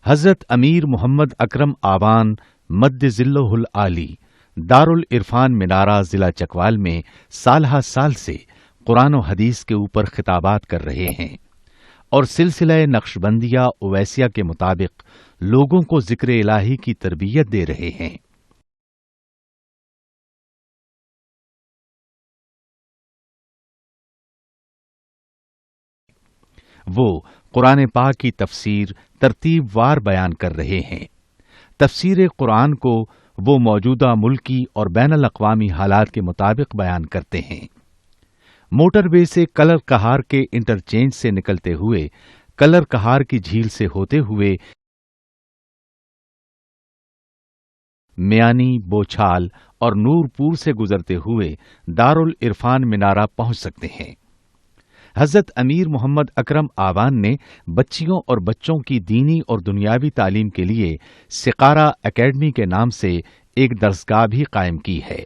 حضرت امیر محمد اکرم آوان مد ذلہ العالی دارالعرفان منارہ ضلع چکوال میں سالہ سال سے قرآن و حدیث کے اوپر خطابات کر رہے ہیں اور سلسلہ نقشبندیہ اویسیہ کے مطابق لوگوں کو ذکر الہی کی تربیت دے رہے ہیں۔ وہ قرآن پاک کی تفسیر ترتیب وار بیان کر رہے ہیں۔ تفسیر قرآن کو وہ موجودہ ملکی اور بین الاقوامی حالات کے مطابق بیان کرتے ہیں۔ موٹر وے سے کلر کہار کے انٹرچینج سے نکلتے ہوئے کلر کہار کی جھیل سے ہوتے ہوئے میانی، بوچھال اور نورپور سے گزرتے ہوئے دارالعرفان منارہ پہنچ سکتے ہیں۔ حضرت امیر محمد اکرم آوان نے بچیوں اور بچوں کی دینی اور دنیاوی تعلیم کے لیے سقارہ اکیڈمی کے نام سے ایک درسگاہ بھی قائم کی ہے۔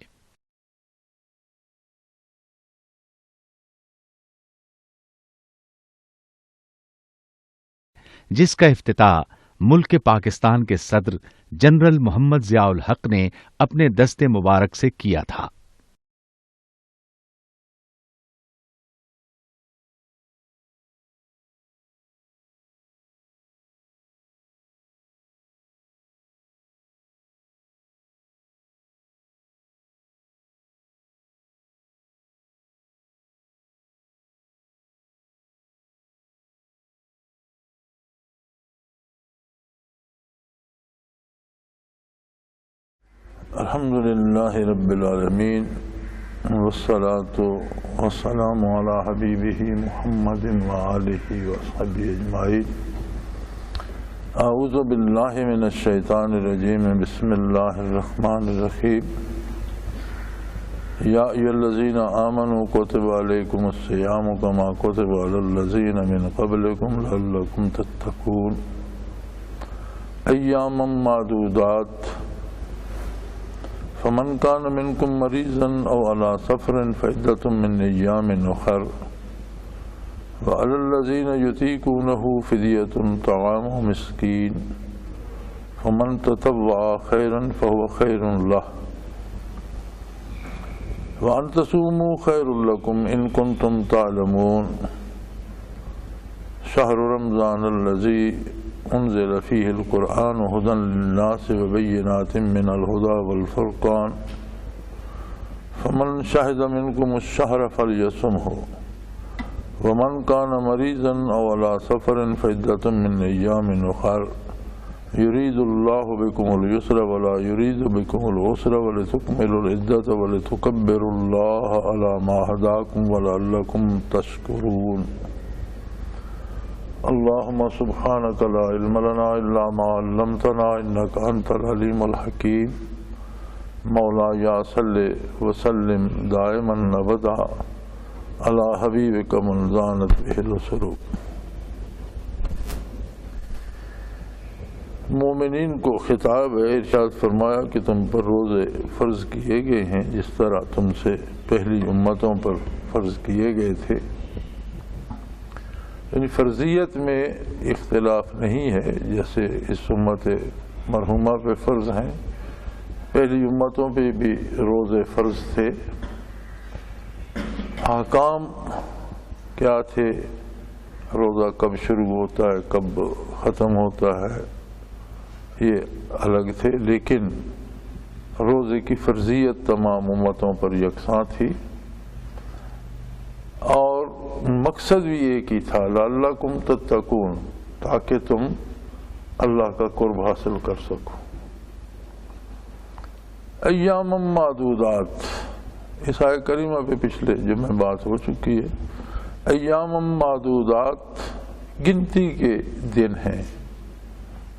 جس کا افتتاح ملک پاکستان کے صدر جنرل محمد ضیاء الحق نے اپنے دست مبارک سے کیا تھا۔ الحمد للہ رب العالمین والصلاة والسلام علی حبیبہ محمد وآلہ وصحبہ اجمعین۔ اعوذ باللہ من الشیطان الرجیم، بسم اللہ الرحمن الرحیم۔ یا ایھا الذین آمنوا کتب علیکم الصیام کما کتب علی الذین من قبلکم لعلکم تتقون۔ ایاما معدودات، فمن كان منكم مريضا او على سفر فعدة من ايام اخر، وعلى الذين يطيقونه فدية طعام مسكين، فمن تطوع خيرا فهو خير له، وان تصوموا خير لكم ان كنتم تعلمون۔ شهر رمضان الذي انزل فيه القرآن هدى للناس وبينات من الهدى والفرقان، فمن شهد منكم الشهر فليصمه، ومن كان مريضا او على سفر فعدة من ايام اخر، يريد الله بكم اليسر ولا يريد بكم العسر، ولتكملوا العدة ولتكبروا الله على ما هداكم ولعلكم تشكرون۔ اللهم سبحانك لا علم لنا الا ما علمتنا انك انت العليم الحكيم۔ مولاي صل وسلم دائما ابدا على حبيبك من زانت به السرور۔ مومنین کو خطاب ہے، ارشاد فرمایا کہ تم پر روزے فرض کیے گئے ہیں جس طرح تم سے پہلی امتوں پر فرض کیے گئے تھے۔ یعنی فرضیت میں اختلاف نہیں ہے، جیسے اس امت مرحومہ پہ فرض ہیں، پہلی امتوں پہ بھی روزے فرض تھے۔ احکام کیا تھے، روزہ کب شروع ہوتا ہے کب ختم ہوتا ہے، یہ الگ تھے، لیکن روزے کی فرضیت تمام امتوں پر یکساں تھی، اور مقصد بھی ایک ہی تھا، لعلکم تتقون، تاکہ تم اللہ کا قرب حاصل کر سکو۔ ایام معدودات، اس آیت کریمہ پہ پچھلے جمعہ بات ہو چکی ہے۔ ایام معدودات گنتی کے دن ہیں۔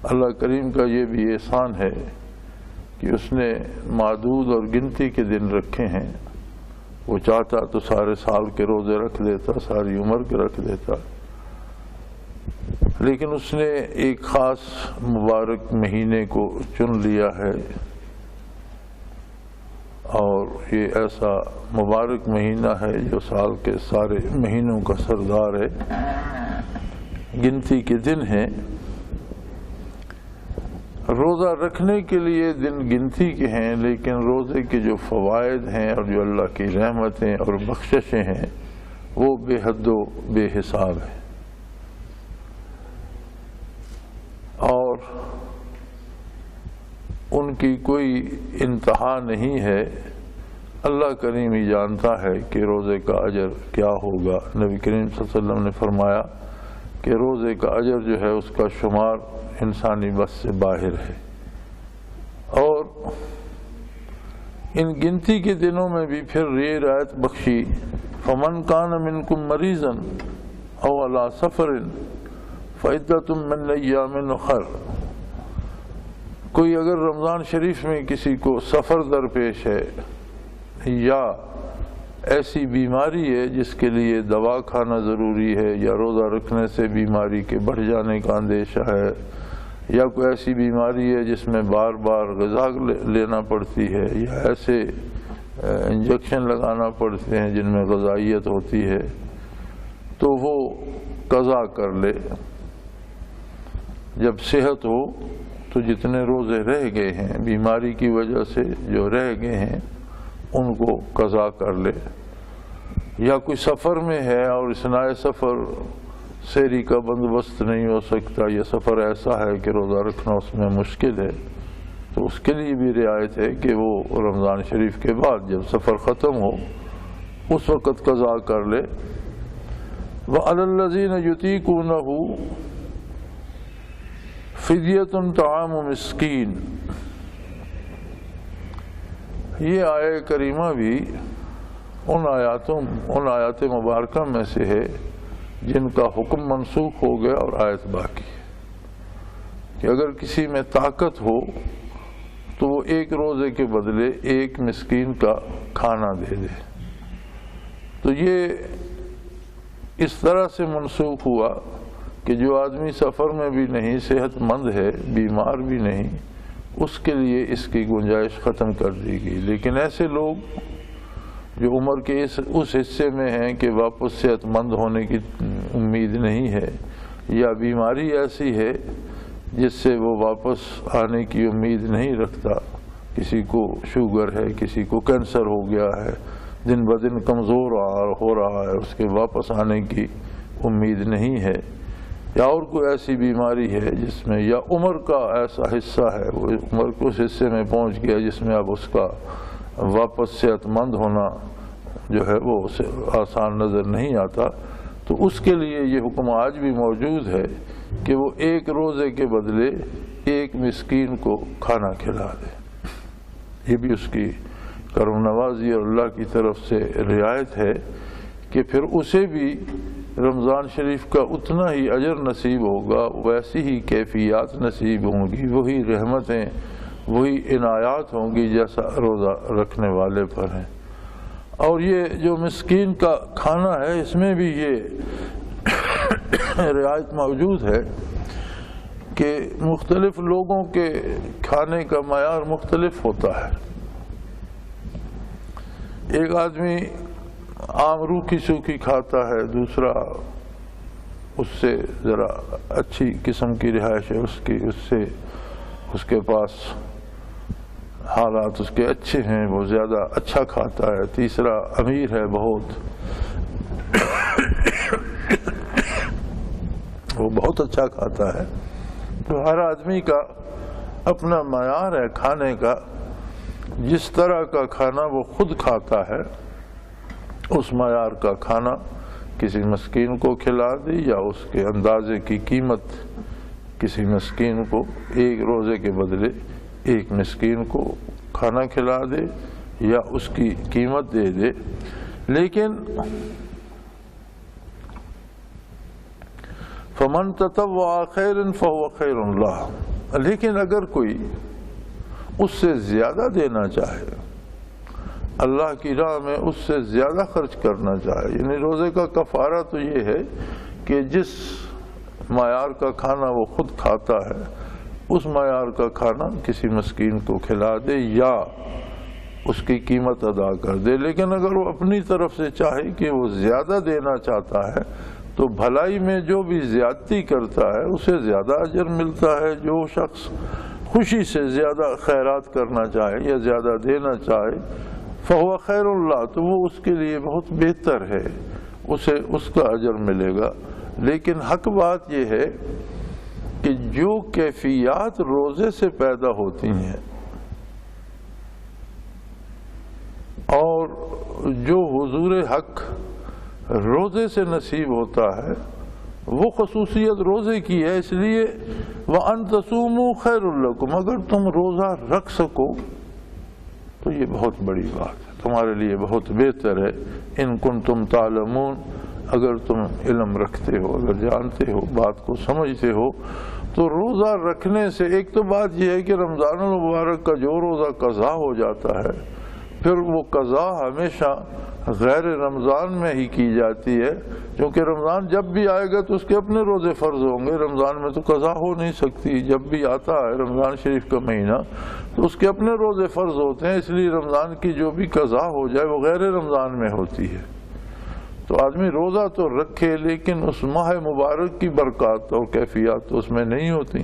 اللہ کریم کا یہ بھی احسان ہے کہ اس نے معدود اور گنتی کے دن رکھے ہیں۔ وہ چاہتا تو سارے سال کے روزے رکھ دیتا، ساری عمر کے رکھ دیتا، لیکن اس نے ایک خاص مبارک مہینے کو چن لیا ہے، اور یہ ایسا مبارک مہینہ ہے جو سال کے سارے مہینوں کا سردار ہے۔ گنتی کے دن ہیں، روزہ رکھنے کے لیے دن گنتی کے ہیں، لیکن روزے کے جو فوائد ہیں اور جو اللہ کی رحمتیں اور بخششیں ہیں وہ بے حد و بے حساب ہیں، اور ان کی کوئی انتہا نہیں ہے۔ اللہ کریم ہی جانتا ہے کہ روزے کا اجر کیا ہوگا۔ نبی کریم صلی اللہ علیہ وسلم نے فرمایا کہ روزے کا اجر جو ہے اس کا شمار انسانی بس سے باہر ہے، اور ان گنتی کے دنوں میں بھی پھر یہ رعایت بخشی، فمن کان منکم مریضا او علی سفر فعدۃ من ایام اخر، کوئی اگر رمضان شریف میں کسی کو سفر درپیش ہے یا ایسی بیماری ہے جس کے لیے دوا کھانا ضروری ہے، یا روزہ رکھنے سے بیماری کے بڑھ جانے کا اندیشہ ہے، یا کوئی ایسی بیماری ہے جس میں بار بار غذا لینا پڑتی ہے، یا ایسے انجیکشن لگانا پڑتے ہیں جن میں غذائیت ہوتی ہے، تو وہ قضا کر لے۔ جب صحت ہو تو جتنے روزے رہ گئے ہیں بیماری کی وجہ سے جو رہ گئے ہیں ان کو قضا کر لے، یا کوئی سفر میں ہے اور اثناء سفر سحری کا بندوبست نہیں ہو سکتا، یا سفر ایسا ہے کہ روزہ رکھنا اس میں مشکل ہے، تو اس کے لیے بھی رعایت ہے کہ وہ رمضان شریف کے بعد جب سفر ختم ہو اس وقت قضا کر لے۔ وَعَلَى الَّذِينَ يُطِيقُونَهُ فِدْيَةٌ طَعَامُ مِسْكِين، یہ آیہ کریمہ بھی ان آیات مبارکہ میں سے ہے جن کا حکم منسوخ ہو گیا اور آیت باقی ہے، کہ اگر کسی میں طاقت ہو تو وہ ایک روزے کے بدلے ایک مسکین کا کھانا دے دے۔ تو یہ اس طرح سے منسوخ ہوا کہ جو آدمی سفر میں بھی نہیں، صحت مند ہے، بیمار بھی نہیں، اس کے لیے اس کی گنجائش ختم کر دی گئی۔ لیکن ایسے لوگ جو عمر کے اس حصے میں ہیں کہ واپس صحت مند ہونے کی امید نہیں ہے، یا بیماری ایسی ہے جس سے وہ واپس آنے کی امید نہیں رکھتا، کسی کو شوگر ہے، کسی کو کینسر ہو گیا ہے، دن بدن کمزور ہو رہا ہے، اس کے واپس آنے کی امید نہیں ہے، یا اور کوئی ایسی بیماری ہے جس میں، یا عمر کا ایسا حصہ ہے، وہ عمر کے اس حصے میں پہنچ گیا جس میں اب اس کا واپس صحت مند ہونا جو ہے وہ آسان نظر نہیں آتا، تو اس کے لیے یہ حکم آج بھی موجود ہے کہ وہ ایک روزے کے بدلے ایک مسکین کو کھانا کھلا دے۔ یہ بھی اس کی کرم نوازی اور اللہ کی طرف سے رعایت ہے کہ پھر اسے بھی رمضان شریف کا اتنا ہی اجر نصیب ہوگا، ویسی ہی کیفیات نصیب ہوں گی، وہی رحمتیں، وہی عنایات ہوں گی جیسا روزہ رکھنے والے پر ہیں۔ اور یہ جو مسکین کا کھانا ہے اس میں بھی یہ رعایت موجود ہے کہ مختلف لوگوں کے کھانے کا معیار مختلف ہوتا ہے۔ ایک آدمی عام روکھی سوکھی کھاتا ہے، دوسرا اس سے ذرا اچھی قسم کی رہائش ہے، اس کے پاس حالات اس کے اچھے ہیں، وہ زیادہ اچھا کھاتا ہے، تیسرا امیر ہے بہت، وہ بہت اچھا کھاتا ہے۔ تو ہر آدمی کا اپنا معیار ہے کھانے کا، جس طرح کا کھانا وہ خود کھاتا ہے اس معیار کا کھانا کسی مسکین کو کھلا دے، یا اس کے اندازے کی قیمت کسی مسکین کو ایک روزے کے بدلے ایک مسکین کو کھانا کھلا دے یا اس کی قیمت دے دے۔ لیکن فمن تطوع خیرا فهو خیر لہ، لیکن اگر کوئی اس سے زیادہ دینا چاہے، اللہ کی راہ میں اس سے زیادہ خرچ کرنا چاہے، یعنی روزے کا کفارہ تو یہ ہے کہ جس معیار کا کھانا وہ خود کھاتا ہے اس معیار کا کھانا کسی مسکین کو کھلا دے یا اس کی قیمت ادا کر دے۔ لیکن اگر وہ اپنی طرف سے چاہے کہ وہ زیادہ دینا چاہتا ہے تو بھلائی میں جو بھی زیادتی کرتا ہے اسے زیادہ اجر ملتا ہے، جو شخص خوشی سے زیادہ خیرات کرنا چاہے یا زیادہ دینا چاہے فہو خیر اللہ، تو وہ اس کے لیے بہت بہتر ہے، اسے اس کا اجر ملے گا۔ لیکن حق بات یہ ہے کہ جو کیفیات روزے سے پیدا ہوتی ہیں اور جو حضور حق روزے سے نصیب ہوتا ہے وہ خصوصیت روزے کی ہے، اس لیے وَأَن تَصُومُوا خَيْرٌ لَكُمْ، اگر تم روزہ رکھ سکو تو یہ بہت بڑی بات ہے، تمہارے لیے بہت بہتر ہے۔ ان کنتم تعلمون، اگر تم علم رکھتے ہو، اگر جانتے ہو، بات کو سمجھتے ہو، تو روزہ رکھنے سے ایک تو بات یہ ہے کہ رمضان المبارک کا جو روزہ قضا ہو جاتا ہے پھر وہ قضا ہمیشہ غیر رمضان میں ہی کی جاتی ہے، کیونکہ رمضان جب بھی آئے گا تو اس کے اپنے روزے فرض ہوں گے، رمضان میں تو قضا ہو نہیں سکتی۔ جب بھی آتا ہے رمضان شریف کا مہینہ تو اس کے اپنے روزے فرض ہوتے ہیں، اس لیے رمضان کی جو بھی قضا ہو جائے وہ غیر رمضان میں ہوتی ہے۔ تو آدمی روزہ تو رکھے لیکن اس ماہ مبارک کی برکات اور کیفیات تو اس میں نہیں ہوتی۔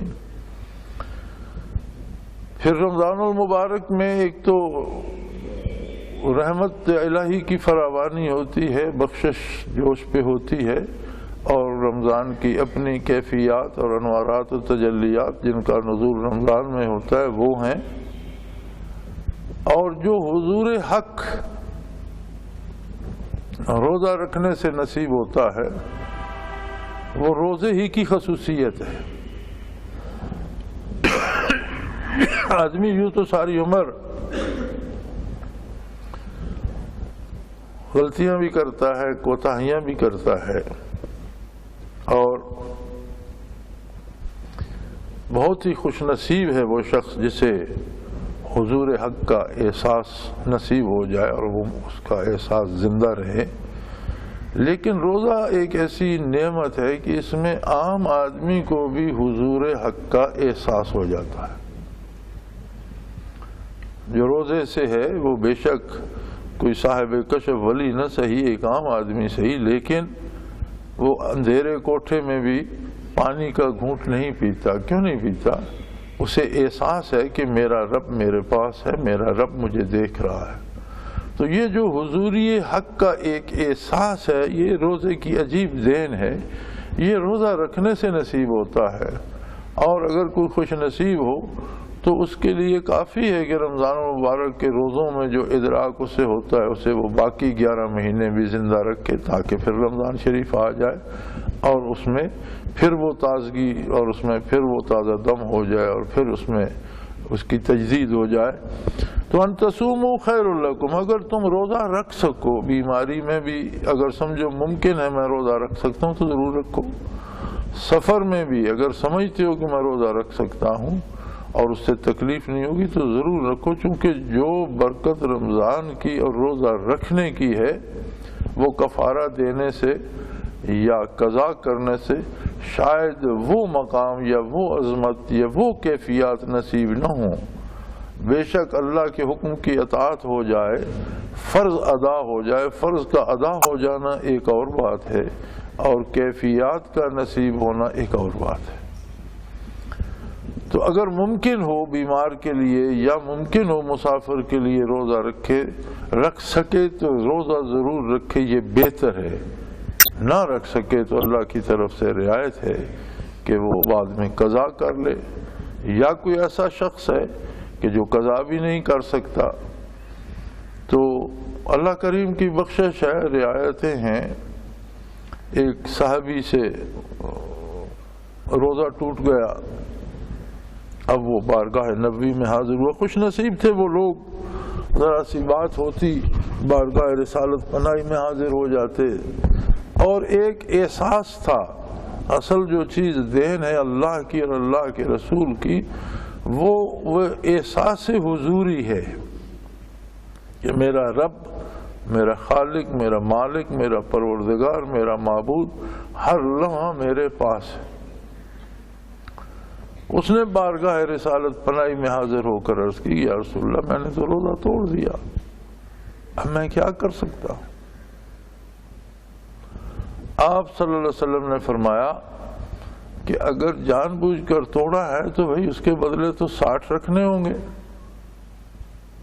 پھر رمضان المبارک میں ایک تو رحمت الہی کی فراوانی ہوتی ہے، بخشش جوش پہ ہوتی ہے، اور رمضان کی اپنی کیفیات اور انوارات و تجلیات جن کا نزول رمضان میں ہوتا ہے وہ ہیں۔ اور جو حضور حق روزہ رکھنے سے نصیب ہوتا ہے وہ روزے ہی کی خصوصیت ہے۔ آدمی یوں تو ساری عمر غلطیاں بھی کرتا ہے، کوتاہیاں بھی کرتا ہے، اور بہت ہی خوش نصیب ہے وہ شخص جسے حضور حق کا احساس نصیب ہو جائے اور وہ اس کا احساس زندہ رہے۔ لیکن روزہ ایک ایسی نعمت ہے کہ اس میں عام آدمی کو بھی حضور حق کا احساس ہو جاتا ہے۔ جو روزے سے ہے وہ بے شک کوئی صاحب کشف ولی نہ صحیح، ایک عام آدمی صحیح، لیکن وہ اندھیرے کوٹھے میں بھی پانی کا گھونٹ نہیں پیتا۔ کیوں نہیں پیتا؟ اسے احساس ہے کہ میرا رب میرے پاس ہے، میرا رب مجھے دیکھ رہا ہے۔ تو یہ جو حضوری حق کا ایک احساس ہے یہ روزے کی عجیب دین ہے، یہ روزہ رکھنے سے نصیب ہوتا ہے۔ اور اگر کوئی خوش نصیب ہو تو اس کے لیے کافی ہے کہ رمضان المبارک کے روزوں میں جو ادراک اسے ہوتا ہے اسے وہ باقی 11 مہینے بھی زندہ رکھے، تاکہ پھر رمضان شریف آ جائے اور اس میں پھر وہ تازگی اور اس میں پھر وہ تازہ دم ہو جائے اور پھر اس میں اس کی تجدید ہو جائے۔ تو ان تصوموا خیر لکم، اگر تم روزہ رکھ سکو، بیماری میں بھی اگر سمجھو ممکن ہے میں روزہ رکھ سکتا ہوں تو ضرور رکھو۔ سفر میں بھی اگر سمجھتے ہو کہ میں روزہ رکھ سکتا ہوں اور اس سے تکلیف نہیں ہوگی تو ضرور رکھو، چونکہ جو برکت رمضان کی اور روزہ رکھنے کی ہے وہ کفارہ دینے سے یا قضا کرنے سے شاید وہ مقام یا وہ عظمت یا وہ کیفیات نصیب نہ ہوں۔ بے شک اللہ کے حکم کی اطاعت ہو جائے، فرض ادا ہو جائے، فرض کا ادا ہو جانا ایک اور بات ہے اور کیفیات کا نصیب ہونا ایک اور بات ہے۔ تو اگر ممکن ہو بیمار کے لیے یا ممکن ہو مسافر کے لیے روزہ رکھ سکے تو روزہ ضرور رکھے، یہ بہتر ہے۔ نہ رکھ سکے تو اللہ کی طرف سے رعایت ہے کہ وہ بعد میں قضا کر لے، یا کوئی ایسا شخص ہے کہ جو قضا بھی نہیں کر سکتا تو اللہ کریم کی بخشش ہے، رعایتیں ہیں۔ ایک صحابی سے روزہ ٹوٹ گیا، اب وہ بارگاہ نبوی میں حاضر ہوا، خوش نصیب تھے وہ لوگ، ذرا سی بات ہوتی بارگاہ رسالت پناہی میں حاضر ہو جاتے، اور ایک احساس تھا۔ اصل جو چیز دین ہے اللہ کی اور اللہ کے رسول کی وہ احساس حضوری ہے کہ میرا رب، میرا خالق، میرا مالک، میرا پروردگار، میرا معبود ہر لمحہ میرے پاس ہے۔ اس نے بارگاہ رسالت پناہی میں حاضر ہو کر عرض کی، یا رسول اللہ میں نے تو روزہ توڑ دیا، اب میں کیا کر سکتا ہوں؟ آپ صلی اللہ علیہ وسلم نے فرمایا کہ اگر جان بوجھ کر توڑا ہے تو بھائی اس کے بدلے تو 60 رکھنے ہوں گے.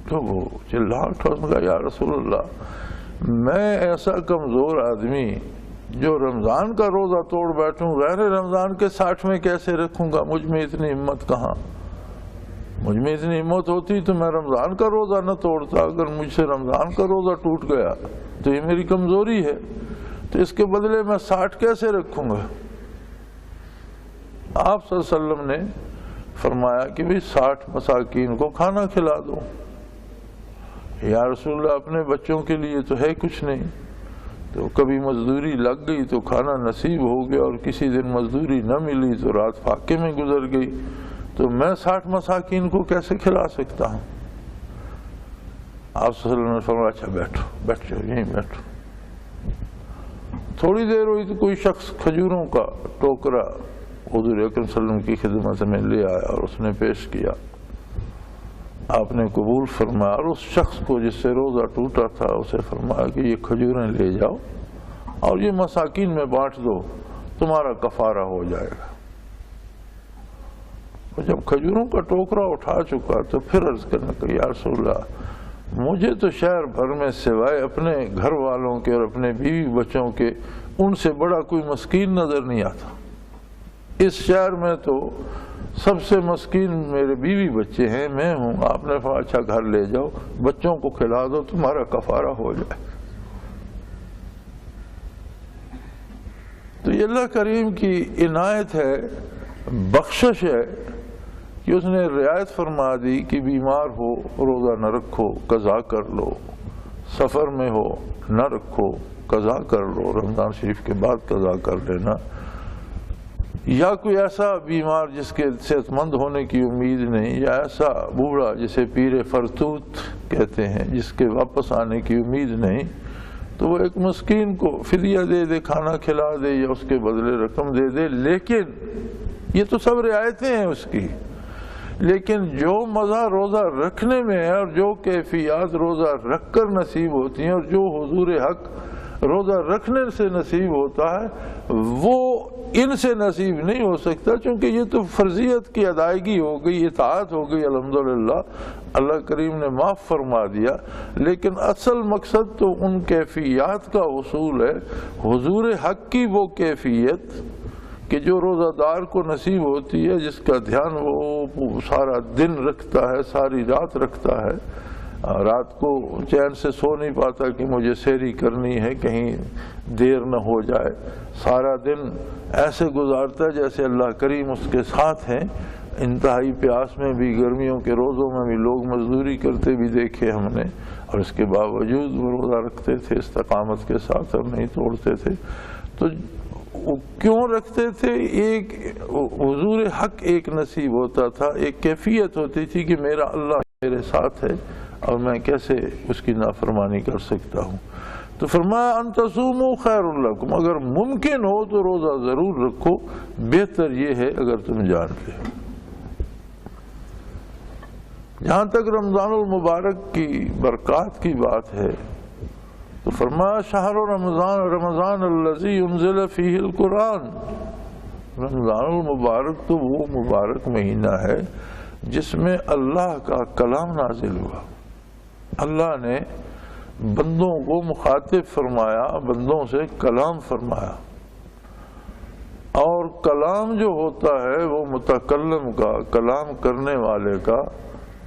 تو وہ چلا اٹھا, اس نے کہا یا رسول اللہ میں ایسا کمزور آدمی جو رمضان کا روزہ توڑ بیٹھوں, غیر رمضان کے 60 میں کیسے رکھوں گا؟ مجھ میں اتنی ہمت کہاں. مجھ میں اتنی ہمت ہوتی تو میں رمضان کا روزہ نہ توڑتا. اگر مجھ سے رمضان کا روزہ ٹوٹ گیا تو یہ میری کمزوری ہے, تو اس کے بدلے میں 60 کیسے رکھوں گا؟ آپ صلی اللہ علیہ وسلم نے فرمایا کہ بھی 60 مساکین کو کھانا کھلا دو. یا رسول اللہ اپنے بچوں کے لیے تو ہے کچھ نہیں, تو کبھی مزدوری لگ گئی تو کھانا نصیب ہو گیا, اور کسی دن مزدوری نہ ملی تو رات فاقے میں گزر گئی, تو میں 60 مساکین کو کیسے کھلا سکتا ہوں؟ آپ صلی اللہ علیہ وسلم نے فرمایا اچھا بیٹھو, بیٹھ جاؤ, یہیں بیٹھو. تھوڑی دیر ہوئی تو کوئی شخص کھجوروں کا ٹوکرا حضور اکرم صلی اللہ علیہ وسلم کی خدمت میں لے آیا اور اس نے پیش کیا. آپ نے قبول فرمایا, اور اس شخص کو جس سے روزہ ٹوٹا تھا اسے فرمایا کہ یہ کھجوریں لے جاؤ اور یہ مساکین میں بانٹ دو, تمہارا کفارہ ہو جائے گا. جب کھجوروں کا ٹوکرا اٹھا چکا تو پھر عرض کرنے کا یا رسول اللہ مجھے تو شہر بھر میں سوائے اپنے گھر والوں کے اور اپنے بیوی بچوں کے ان سے بڑا کوئی مسکین نظر نہیں آتا. اس شہر میں تو سب سے مسکین میرے بیوی بچے ہیں, میں ہوں. آپ نے فرمایا اچھا گھر لے جاؤ, بچوں کو کھلا دو, تمہارا کفارہ ہو جائے. تو یہ اللہ کریم کی عنایت ہے, بخشش ہے کہ اس نے رعایت فرما دی کہ بیمار ہو روزہ نہ رکھو, قضا کر لو. سفر میں ہو نہ رکھو, قضا کر لو, رمضان شریف کے بعد قضا کر لینا. یا کوئی ایسا بیمار جس کے صحت مند ہونے کی امید نہیں, یا ایسا بوڑھا جسے پیر فرتوت کہتے ہیں جس کے واپس آنے کی امید نہیں, تو وہ ایک مسکین کو فدیہ دے دے, کھانا کھلا دے یا اس کے بدلے رقم دے دے. لیکن یہ تو سب رعایتیں ہیں اس کی, لیکن جو مزہ روزہ رکھنے میں ہے اور جو کیفیات روزہ رکھ کر نصیب ہوتی ہیں اور جو حضور حق روزہ رکھنے سے نصیب ہوتا ہے وہ ان سے نصیب نہیں ہو سکتا, چونکہ یہ تو فرضیت کی ادائیگی ہو گئی, اطاعت ہو گئی. الحمدللہ اللہ کریم نے معاف فرما دیا, لیکن اصل مقصد تو ان کیفیات کا حصول ہے. حضور حق کی وہ کیفیت کہ جو روزہ دار کو نصیب ہوتی ہے, جس کا دھیان وہ سارا دن رکھتا ہے, ساری رات رکھتا ہے, رات کو چین سے سو نہیں پاتا کہ مجھے سحری کرنی ہے کہیں دیر نہ ہو جائے, سارا دن ایسے گزارتا ہے جیسے اللہ کریم اس کے ساتھ ہیں. انتہائی پیاس میں بھی, گرمیوں کے روزوں میں بھی لوگ مزدوری کرتے بھی دیکھے ہم نے, اور اس کے باوجود وہ روزہ رکھتے تھے استقامت کے ساتھ اور نہیں توڑتے تھے. تو کیوں رکھتے تھے؟ ایک حضور حق ایک نصیب ہوتا تھا, ایک کیفیت ہوتی تھی کہ میرا اللہ میرے ساتھ ہے اور میں کیسے اس کی نافرمانی کر سکتا ہوں. تو فرمایا ان تصوموا خیر لکم, اگر ممکن ہو تو روزہ ضرور رکھو, بہتر یہ ہے اگر تم جانتے ہو. جہاں تک رمضان المبارک کی برکات کی بات ہے تو فرمایا شہر رمضان الذی انزل فیہ القرآن, رمضان المبارک تو وہ مبارک مہینہ ہے جس میں اللہ کا کلام نازل ہوا. اللہ نے بندوں کو مخاطب فرمایا, بندوں سے کلام فرمایا, اور کلام جو ہوتا ہے وہ متکلم کا, کلام کرنے والے کا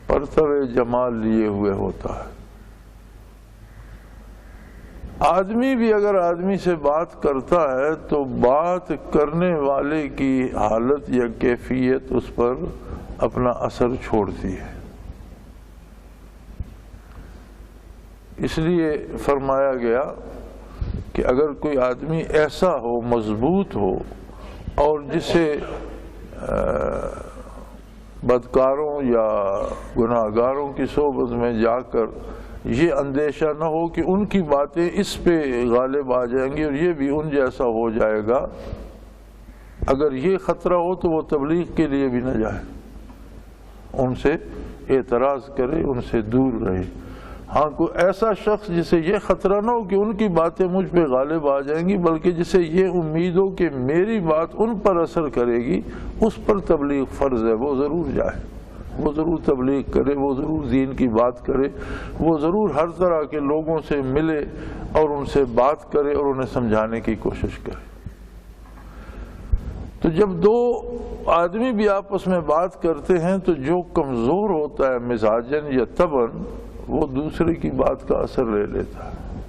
پرتو جمال لیے ہوئے ہوتا ہے. آدمی بھی اگر آدمی سے بات کرتا ہے تو بات کرنے والے کی حالت یا کیفیت اس پر اپنا اثر چھوڑتی ہے. اس لیے فرمایا گیا کہ اگر کوئی آدمی ایسا ہو, مضبوط ہو, اور جسے بدکاروں یا گناہگاروں کی صحبت میں جا کر یہ اندیشہ نہ ہو کہ ان کی باتیں اس پہ غالب آ جائیں گی اور یہ بھی ان جیسا ہو جائے گا, اگر یہ خطرہ ہو تو وہ تبلیغ کے لیے بھی نہ جائے, ان سے اعتراض کرے, ان سے دور رہے. ہاں کوئی ایسا شخص جسے یہ خطرہ نہ ہو کہ ان کی باتیں مجھ پہ غالب آ جائیں گی، بلکہ جسے یہ امید ہو کہ میری بات ان پر اثر کرے گی، اس پر تبلیغ فرض ہے، وہ ضرور جائے، وہ ضرور تبلیغ کرے، وہ ضرور دین کی بات کرے، وہ ضرور ہر طرح کے لوگوں سے ملے اور ان سے بات کرے اور انہیں سمجھانے کی کوشش کرے۔ تو جب دو آدمی بھی آپس میں بات کرتے ہیں تو جو کمزور ہوتا ہے مزاجن یا طبعاً، وہ دوسرے کی بات کا اثر لے لیتا ہے۔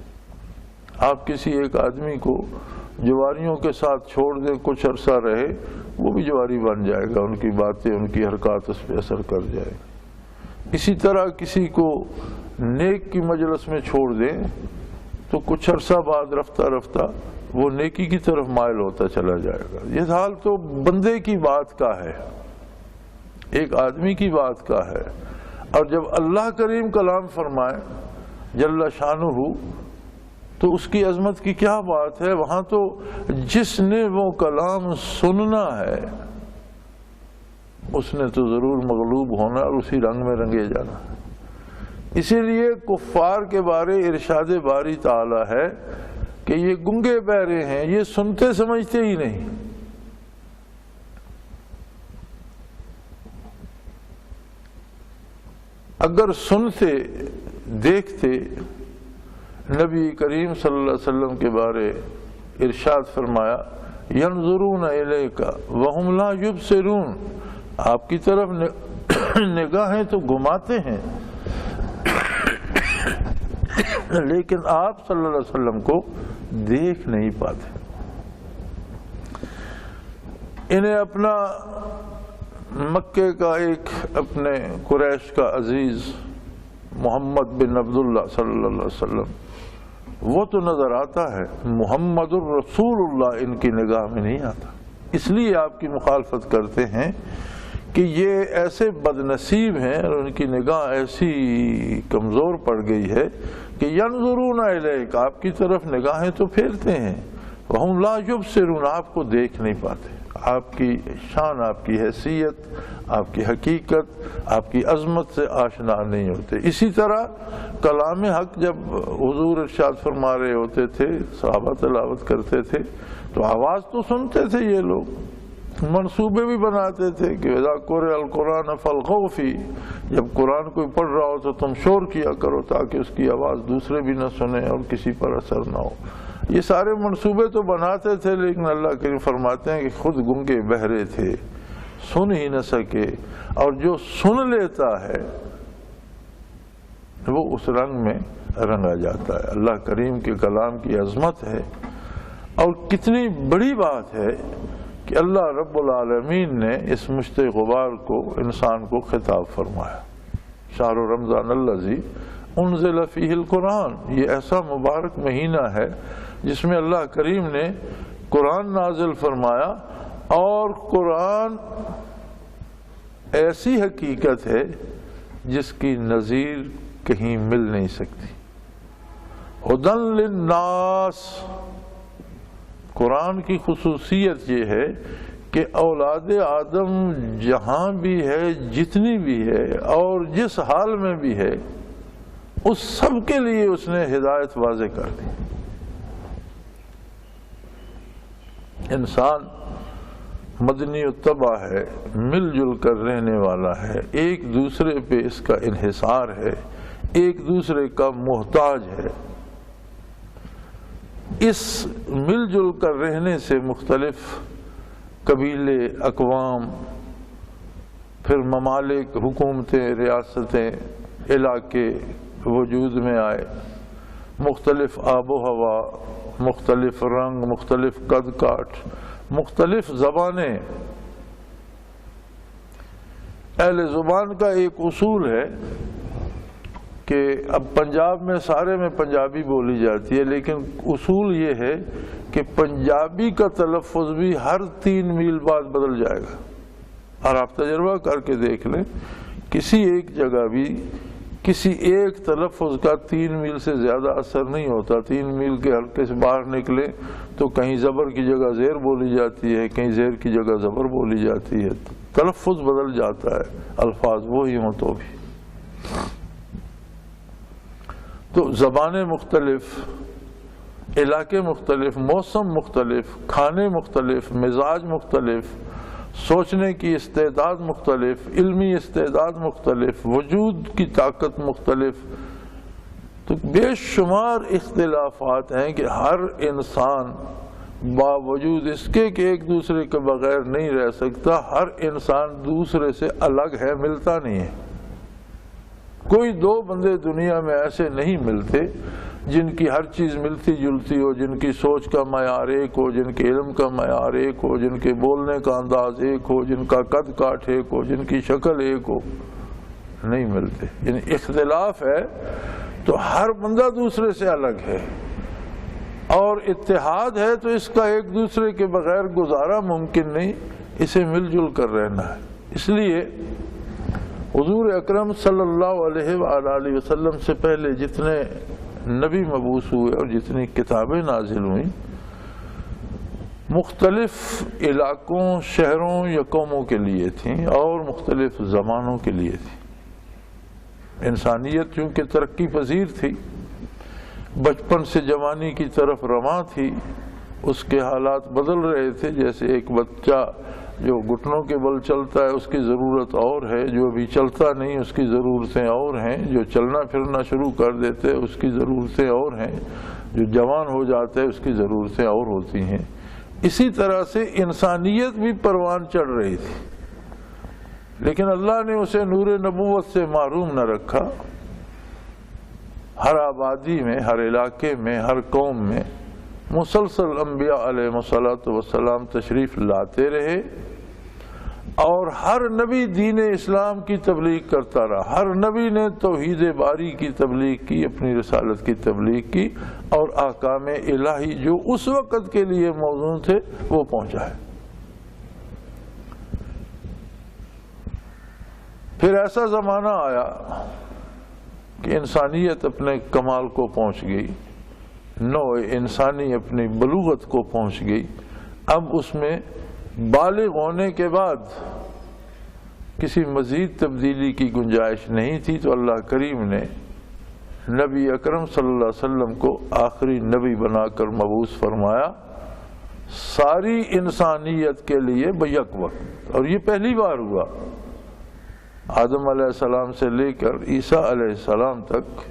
آپ کسی ایک آدمی کو جواریوں کے ساتھ چھوڑ دیں، کچھ عرصہ رہے، وہ بھی جواری بن جائے گا، ان کی باتیں، ان کی حرکات اس پہ اثر کر جائے گا۔ اسی طرح کسی کو نیک کی مجلس میں چھوڑ دیں تو کچھ عرصہ بعد رفتہ رفتہ وہ نیکی کی طرف مائل ہوتا چلا جائے گا۔ یہ حال تو بندے کی بات کا ہے، ایک آدمی کی بات کا ہے، اور جب اللہ کریم کلام فرمائے جل شانہ تو اس کی عظمت کی کیا بات ہے۔ وہاں تو جس نے وہ کلام سننا ہے اس نے تو ضرور مغلوب ہونا اور اسی رنگ میں رنگے جانا۔ اسی لیے کفار کے بارے ارشاد باری تعالی ہے کہ یہ گنگے بہرے ہیں، یہ سنتے سمجھتے ہی نہیں۔ اگر سنتے دیکھتے، نبی کریم صلی اللہ علیہ وسلم کے بارے ارشاد فرمایا ینظرون الیک وہم لا یبصرون، آپ کی طرف نگاہیں تو گھماتے ہیں لیکن آپ صلی اللہ علیہ وسلم کو دیکھ نہیں پاتے۔ انہیں اپنا مکے کا ایک اپنے قریش کا عزیز محمد بن عبداللہ صلی اللہ علیہ وسلم وہ تو نظر آتا ہے، محمد الرسول اللہ ان کی نگاہ میں نہیں آتا۔ اس لیے آپ کی مخالفت کرتے ہیں کہ یہ ایسے بد نصیب ہیں اور ان کی نگاہ ایسی کمزور پڑ گئی ہے کہ ینظرون الیک، آپ کی طرف نگاہیں تو پھیرتے ہیں، وہم لا یبصرون، آپ کو دیکھ نہیں پاتے، آپ کی شان، آپ کی حیثیت، آپ کی حقیقت، آپ کی عظمت سے آشنا نہیں ہوتے۔ اسی طرح کلام حق جب حضور ارشاد فرما رہے ہوتے تھے، صحابہ تلاوت کرتے تھے تو آواز تو سنتے تھے، یہ لوگ منصوبے بھی بناتے تھے کہ اذا قرئ القرآن فالغوا فیہ، جب قرآن کوئی پڑھ رہا ہو تو تم شور کیا کرو تاکہ اس کی آواز دوسرے بھی نہ سنیں اور کسی پر اثر نہ ہو۔ یہ سارے منصوبے تو بناتے تھے، لیکن اللہ کریم فرماتے ہیں کہ خود گنگے بہرے تھے، سن ہی نہ سکے، اور جو سن لیتا ہے وہ اس رنگ میں رنگا جاتا ہے۔ اللہ کریم کے کلام کی عظمت ہے، اور کتنی بڑی بات ہے کہ اللہ رب العالمین نے اس مشت غبار کو، انسان کو خطاب فرمایا، شہر رمضان الذی انزل فیہ القرآن، یہ ایسا مبارک مہینہ ہے جس میں اللہ کریم نے قرآن نازل فرمایا، اور قرآن ایسی حقیقت ہے جس کی نظیر کہیں مل نہیں سکتی۔ ہدی للناس، قرآن کی خصوصیت یہ ہے کہ اولاد آدم جہاں بھی ہے، جتنی بھی ہے اور جس حال میں بھی ہے، اس سب کے لیے اس نے ہدایت واضح کر دی۔ انسان مدنی الطبع ہے، مل جل کر رہنے والا ہے، ایک دوسرے پہ اس کا انحصار ہے، ایک دوسرے کا محتاج ہے۔ اس مل جل کر رہنے سے مختلف قبیلے، اقوام، پھر ممالک، حکومتیں، ریاستیں، علاقے وجود میں آئے، مختلف آب و ہوا، مختلف رنگ، مختلف قد کاٹ، مختلف زبانیں۔ اہل زبان کا ایک اصول ہے کہ اب پنجاب میں سارے میں پنجابی بولی جاتی ہے، لیکن اصول یہ ہے کہ پنجابی کا تلفظ بھی ہر 3 میل بعد بدل جائے گا، اور آپ تجربہ کر کے دیکھ لیں، کسی ایک جگہ بھی کسی ایک تلفظ کا 3 میل سے زیادہ اثر نہیں ہوتا۔ 3 میل کے حلقے سے باہر نکلے تو کہیں زبر کی جگہ زیر بولی جاتی ہے، کہیں زیر کی جگہ زبر بولی جاتی ہے، تلفظ بدل جاتا ہے، الفاظ وہی ہوں تو بھی۔ تو زبانیں مختلف، علاقے مختلف، موسم مختلف، کھانے مختلف، مزاج مختلف، سوچنے کی استعداد مختلف، علمی استعداد مختلف، وجود کی طاقت مختلف، تو بے شمار اختلافات ہیں کہ ہر انسان باوجود اس کے کہ ایک دوسرے کے بغیر نہیں رہ سکتا، ہر انسان دوسرے سے الگ ہے، ملتا نہیں ہے۔ کوئی دو بندے دنیا میں ایسے نہیں ملتے جن کی ہر چیز ملتی جلتی ہو، جن کی سوچ کا معیار ایک ہو، جن کے علم کا معیار ایک ہو، جن کے بولنے کا انداز ایک ہو، جن کا قد کاٹ ایک ہو، جن کی شکل ایک ہو، نہیں ملتے۔ یعنی اختلاف ہے تو ہر بندہ دوسرے سے الگ ہے، اور اتحاد ہے تو اس کا ایک دوسرے کے بغیر گزارا ممکن نہیں، اسے مل جل کر رہنا ہے۔ اس لیے حضور اکرم صلی اللہ علیہ وآلہ وسلم سے پہلے جتنے نبی مبعوث ہوئے اور جتنی کتابیں نازل ہوئیں، مختلف علاقوں، شہروں یا قوموں کے لیے تھیں اور مختلف زمانوں کے لیے تھیں۔ انسانیت چونکہ ترقی پذیر تھی، بچپن سے جوانی کی طرف رواں تھی، اس کے حالات بدل رہے تھے۔ جیسے ایک بچہ جو گھٹنوں کے بل چلتا ہے اس کی ضرورت اور ہے، جو ابھی چلتا نہیں اس کی ضرورتیں اور ہیں، جو چلنا پھرنا شروع کر دیتے اس کی ضرورتیں اور ہیں، جو جوان ہو جاتا ہے اس کی ضرورتیں اور ہوتی ہیں۔ اسی طرح سے انسانیت بھی پروان چڑھ رہی تھی، لیکن اللہ نے اسے نور نبوت سے محروم نہ رکھا۔ ہر آبادی میں، ہر علاقے میں، ہر قوم میں مسلسل انبیاء علیہ الصلوۃ والسلام تشریف لاتے رہے، اور ہر نبی دین اسلام کی تبلیغ کرتا رہا۔ ہر نبی نے توحید باری کی تبلیغ کی، اپنی رسالت کی تبلیغ کی، اور احکام الہی جو اس وقت کے لیے موزوں تھے وہ پہنچائے۔ پھر ایسا زمانہ آیا کہ انسانیت اپنے کمال کو پہنچ گئی، نوع انسانی اپنی بلوغت کو پہنچ گئی۔ اب اس میں بالغ ہونے کے بعد کسی مزید تبدیلی کی گنجائش نہیں تھی، تو اللہ کریم نے نبی اکرم صلی اللہ علیہ وسلم کو آخری نبی بنا کر مبعوث فرمایا، ساری انسانیت کے لیے بیک وقت۔ اور یہ پہلی بار ہوا، آدم علیہ السلام سے لے کر عیسیٰ علیہ السلام تک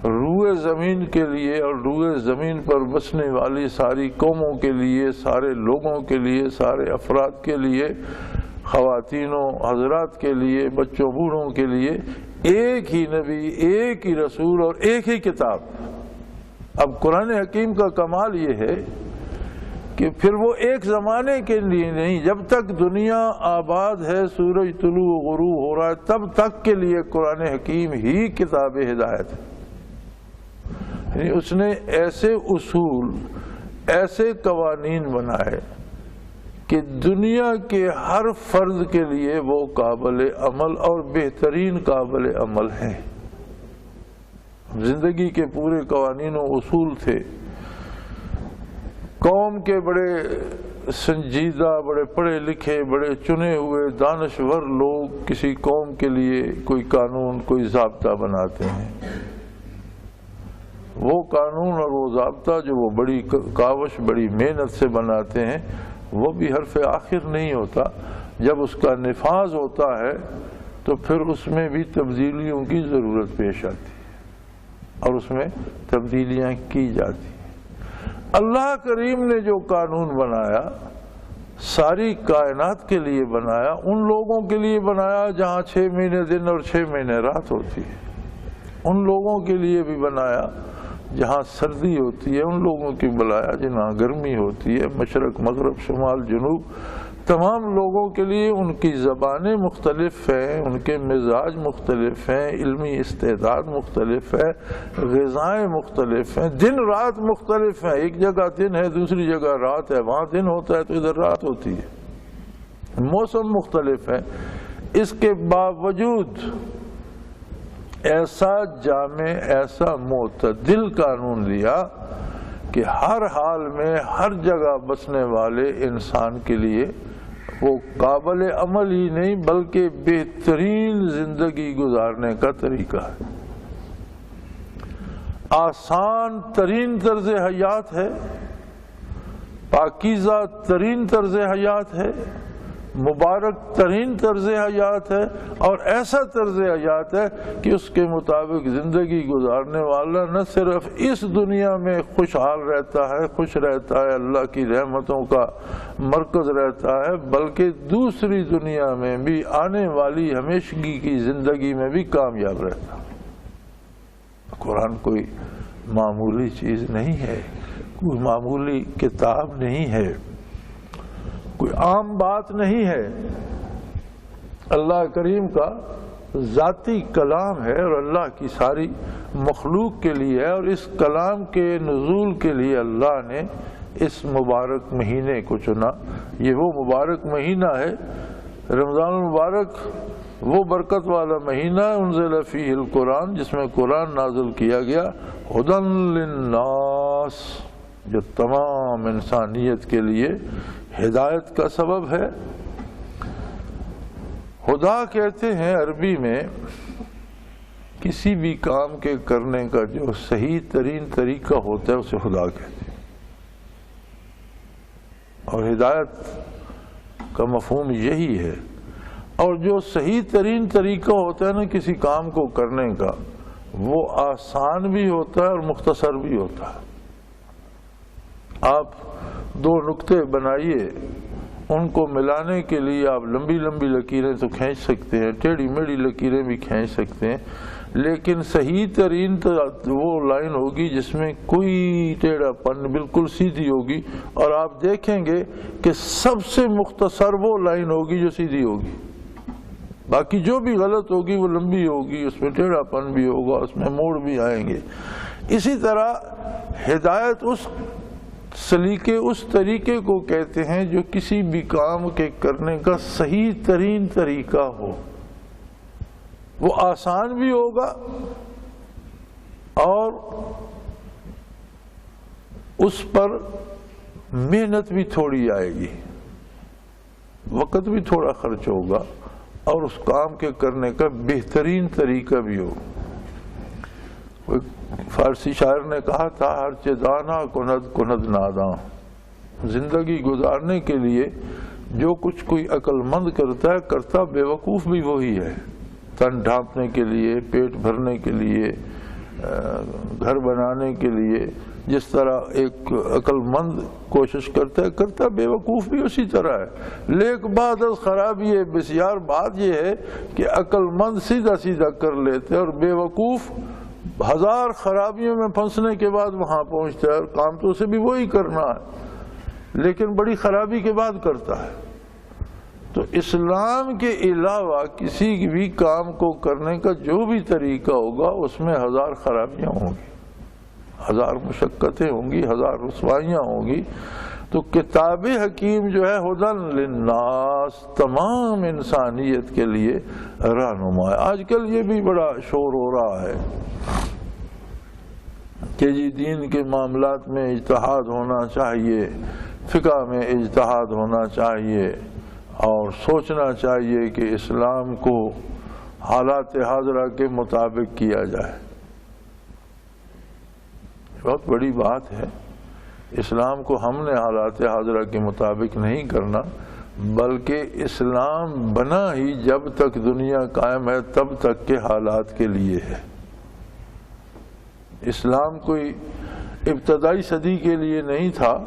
روئے زمین کے لیے اور روئے زمین پر بسنے والی ساری قوموں کے لیے، سارے لوگوں کے لیے، سارے افراد کے لیے، خواتین و حضرات کے لیے، بچوں بوڑھوں کے لیے ایک ہی نبی، ایک ہی رسول اور ایک ہی کتاب۔ اب قرآن حکیم کا کمال یہ ہے کہ پھر وہ ایک زمانے کے لیے نہیں، جب تک دنیا آباد ہے، سورج طلوع و غروب ہو رہا ہے، تب تک کے لیے قرآن حکیم ہی کتاب ہدایت ہے۔ یعنی اس نے ایسے اصول، ایسے قوانین بنائے کہ دنیا کے ہر فرد کے لیے وہ قابل عمل اور بہترین قابل عمل ہیں۔ زندگی کے پورے قوانین و اصول تھے۔ قوم کے بڑے سنجیدہ، بڑے پڑھے لکھے، بڑے چنے ہوئے دانشور لوگ کسی قوم کے لیے کوئی قانون، کوئی ضابطہ بناتے ہیں۔ وہ قانون اور وہ ضابطہ جو وہ بڑی کاوش، بڑی محنت سے بناتے ہیں، وہ بھی حرف آخر نہیں ہوتا۔ جب اس کا نفاذ ہوتا ہے تو پھر اس میں بھی تبدیلیوں کی ضرورت پیش آتی ہے اور اس میں تبدیلیاں کی جاتی ہیں۔ اللہ کریم نے جو قانون بنایا ساری کائنات کے لیے بنایا، ان لوگوں کے لیے بنایا جہاں 6 مہینے دن اور 6 مہینے رات ہوتی ہے، ان لوگوں کے لیے بھی بنایا جہاں سردی ہوتی ہے، ان لوگوں کی بلایا جہاں گرمی ہوتی ہے، مشرق مغرب شمال جنوب، تمام لوگوں کے لیے ان کی زبانیں مختلف ہیں، ان کے مزاج مختلف ہیں، علمی استعداد مختلف ہے، غذائیں مختلف ہیں، دن رات مختلف ہیں۔ ایک جگہ دن ہے، دوسری جگہ رات ہے، وہاں دن ہوتا ہے تو ادھر رات ہوتی ہے، موسم مختلف ہے۔ اس کے باوجود ایسا جامع، ایسا معتدل قانون دیا کہ ہر حال میں ہر جگہ بسنے والے انسان کے لیے وہ قابل عمل ہی نہیں بلکہ بہترین زندگی گزارنے کا طریقہ ہے۔ آسان ترین طرز حیات ہے، پاکیزہ ترین طرز حیات ہے، مبارک ترین طرز حیات ہے، اور ایسا طرز حیات ہے کہ اس کے مطابق زندگی گزارنے والا نہ صرف اس دنیا میں خوشحال رہتا ہے، خوش رہتا ہے، اللہ کی رحمتوں کا مرکز رہتا ہے، بلکہ دوسری دنیا میں بھی آنے والی ہمیشگی کی زندگی میں بھی کامیاب رہتا ہے۔ قرآن کوئی معمولی چیز نہیں ہے، کوئی معمولی کتاب نہیں ہے، کوئی عام بات نہیں ہے، اللہ کریم کا ذاتی کلام ہے، اور اللہ کی ساری مخلوق کے لیے ہے، اور اس کلام کے نزول کے لیے اللہ نے اس مبارک مہینے کو چنا۔ یہ وہ مبارک مہینہ ہے، رمضان المبارک، وہ برکت والا مہینہ انزل فیہ القرآن، جس میں قرآن نازل کیا گیا، ہدی للناس، جو تمام انسانیت کے لیے ہدایت کا سبب ہے۔ خدا کہتے ہیں عربی میں کسی بھی کام کے کرنے کا جو صحیح ترین طریقہ ہوتا ہے اسے خدا کہتے ہیں، اور ہدایت کا مفہوم یہی ہے۔ اور جو صحیح ترین طریقہ ہوتا ہے نا کسی کام کو کرنے کا، وہ آسان بھی ہوتا ہے اور مختصر بھی ہوتا ہے۔ آپ دو نقطے بنائیے، ان کو ملانے کے لیے آپ لمبی لمبی لکیریں تو کھینچ سکتے ہیں، ٹیڑھی میڑھی لکیریں بھی کھینچ سکتے ہیں، لیکن صحیح ترین تو وہ لائن ہوگی جس میں کوئی ٹیڑھا پن، بالکل سیدھی ہوگی، اور آپ دیکھیں گے کہ سب سے مختصر وہ لائن ہوگی جو سیدھی ہوگی، باقی جو بھی غلط ہوگی وہ لمبی ہوگی، اس میں ٹیڑھا پن بھی ہوگا، اس میں موڑ بھی آئیں گے۔ اسی طرح ہدایت اس سلیقے، اس طریقے کو کہتے ہیں جو کسی بھی کام کے کرنے کا صحیح ترین طریقہ ہو، وہ آسان بھی ہوگا اور اس پر محنت بھی تھوڑی آئے گی، وقت بھی تھوڑا خرچ ہوگا، اور اس کام کے کرنے کا بہترین طریقہ بھی ہو۔ فارسی شاعر نے کہا تھا، ہر چہ دانا کند ناداں، زندگی گزارنے کے لیے جو کچھ کوئی عقل مند کرتا ہے، کرتا بے وقوف بھی وہی ہے۔ تن ڈھانپنے کے لیے، پیٹ بھرنے کے لیے، گھر بنانے کے لیے جس طرح ایک عقل مند کوشش کرتا ہے، کرتا بے وقوف بھی اسی طرح ہے۔ لیک بعد از خرابی ہے بسیار، بات یہ ہے کہ عقل مند سیدھا سیدھا کر لیتے اور بے وقوف ہزار خرابیوں میں پھنسنے کے بعد وہاں پہنچتا ہے، اور کام تو اسے بھی وہی کرنا ہے لیکن بڑی خرابی کے بعد کرتا ہے۔ تو اسلام کے علاوہ کسی بھی کام کو کرنے کا جو بھی طریقہ ہوگا اس میں ہزار خرابیاں ہوں گی، ہزار مشقتیں ہوں گی، ہزار رسوائیاں ہوں گی۔ تو کتاب حکیم جو ہے ہدی للناس، تمام انسانیت کے لیے رہنما ہے۔ آج کل یہ بھی بڑا شور ہو رہا ہے کہ جی دین کے معاملات میں اجتہاد ہونا چاہیے، فقہ میں اجتہاد ہونا چاہیے، اور سوچنا چاہیے کہ اسلام کو حالات حاضرہ کے مطابق کیا جائے۔ بہت بڑی بات ہے، اسلام کو ہم نے حالات حاضرہ کے مطابق نہیں کرنا، بلکہ اسلام بنا ہی جب تک دنیا قائم ہے تب تک کے حالات کے لیے ہے۔ اسلام کوئی ابتدائی صدی کے لیے نہیں تھا،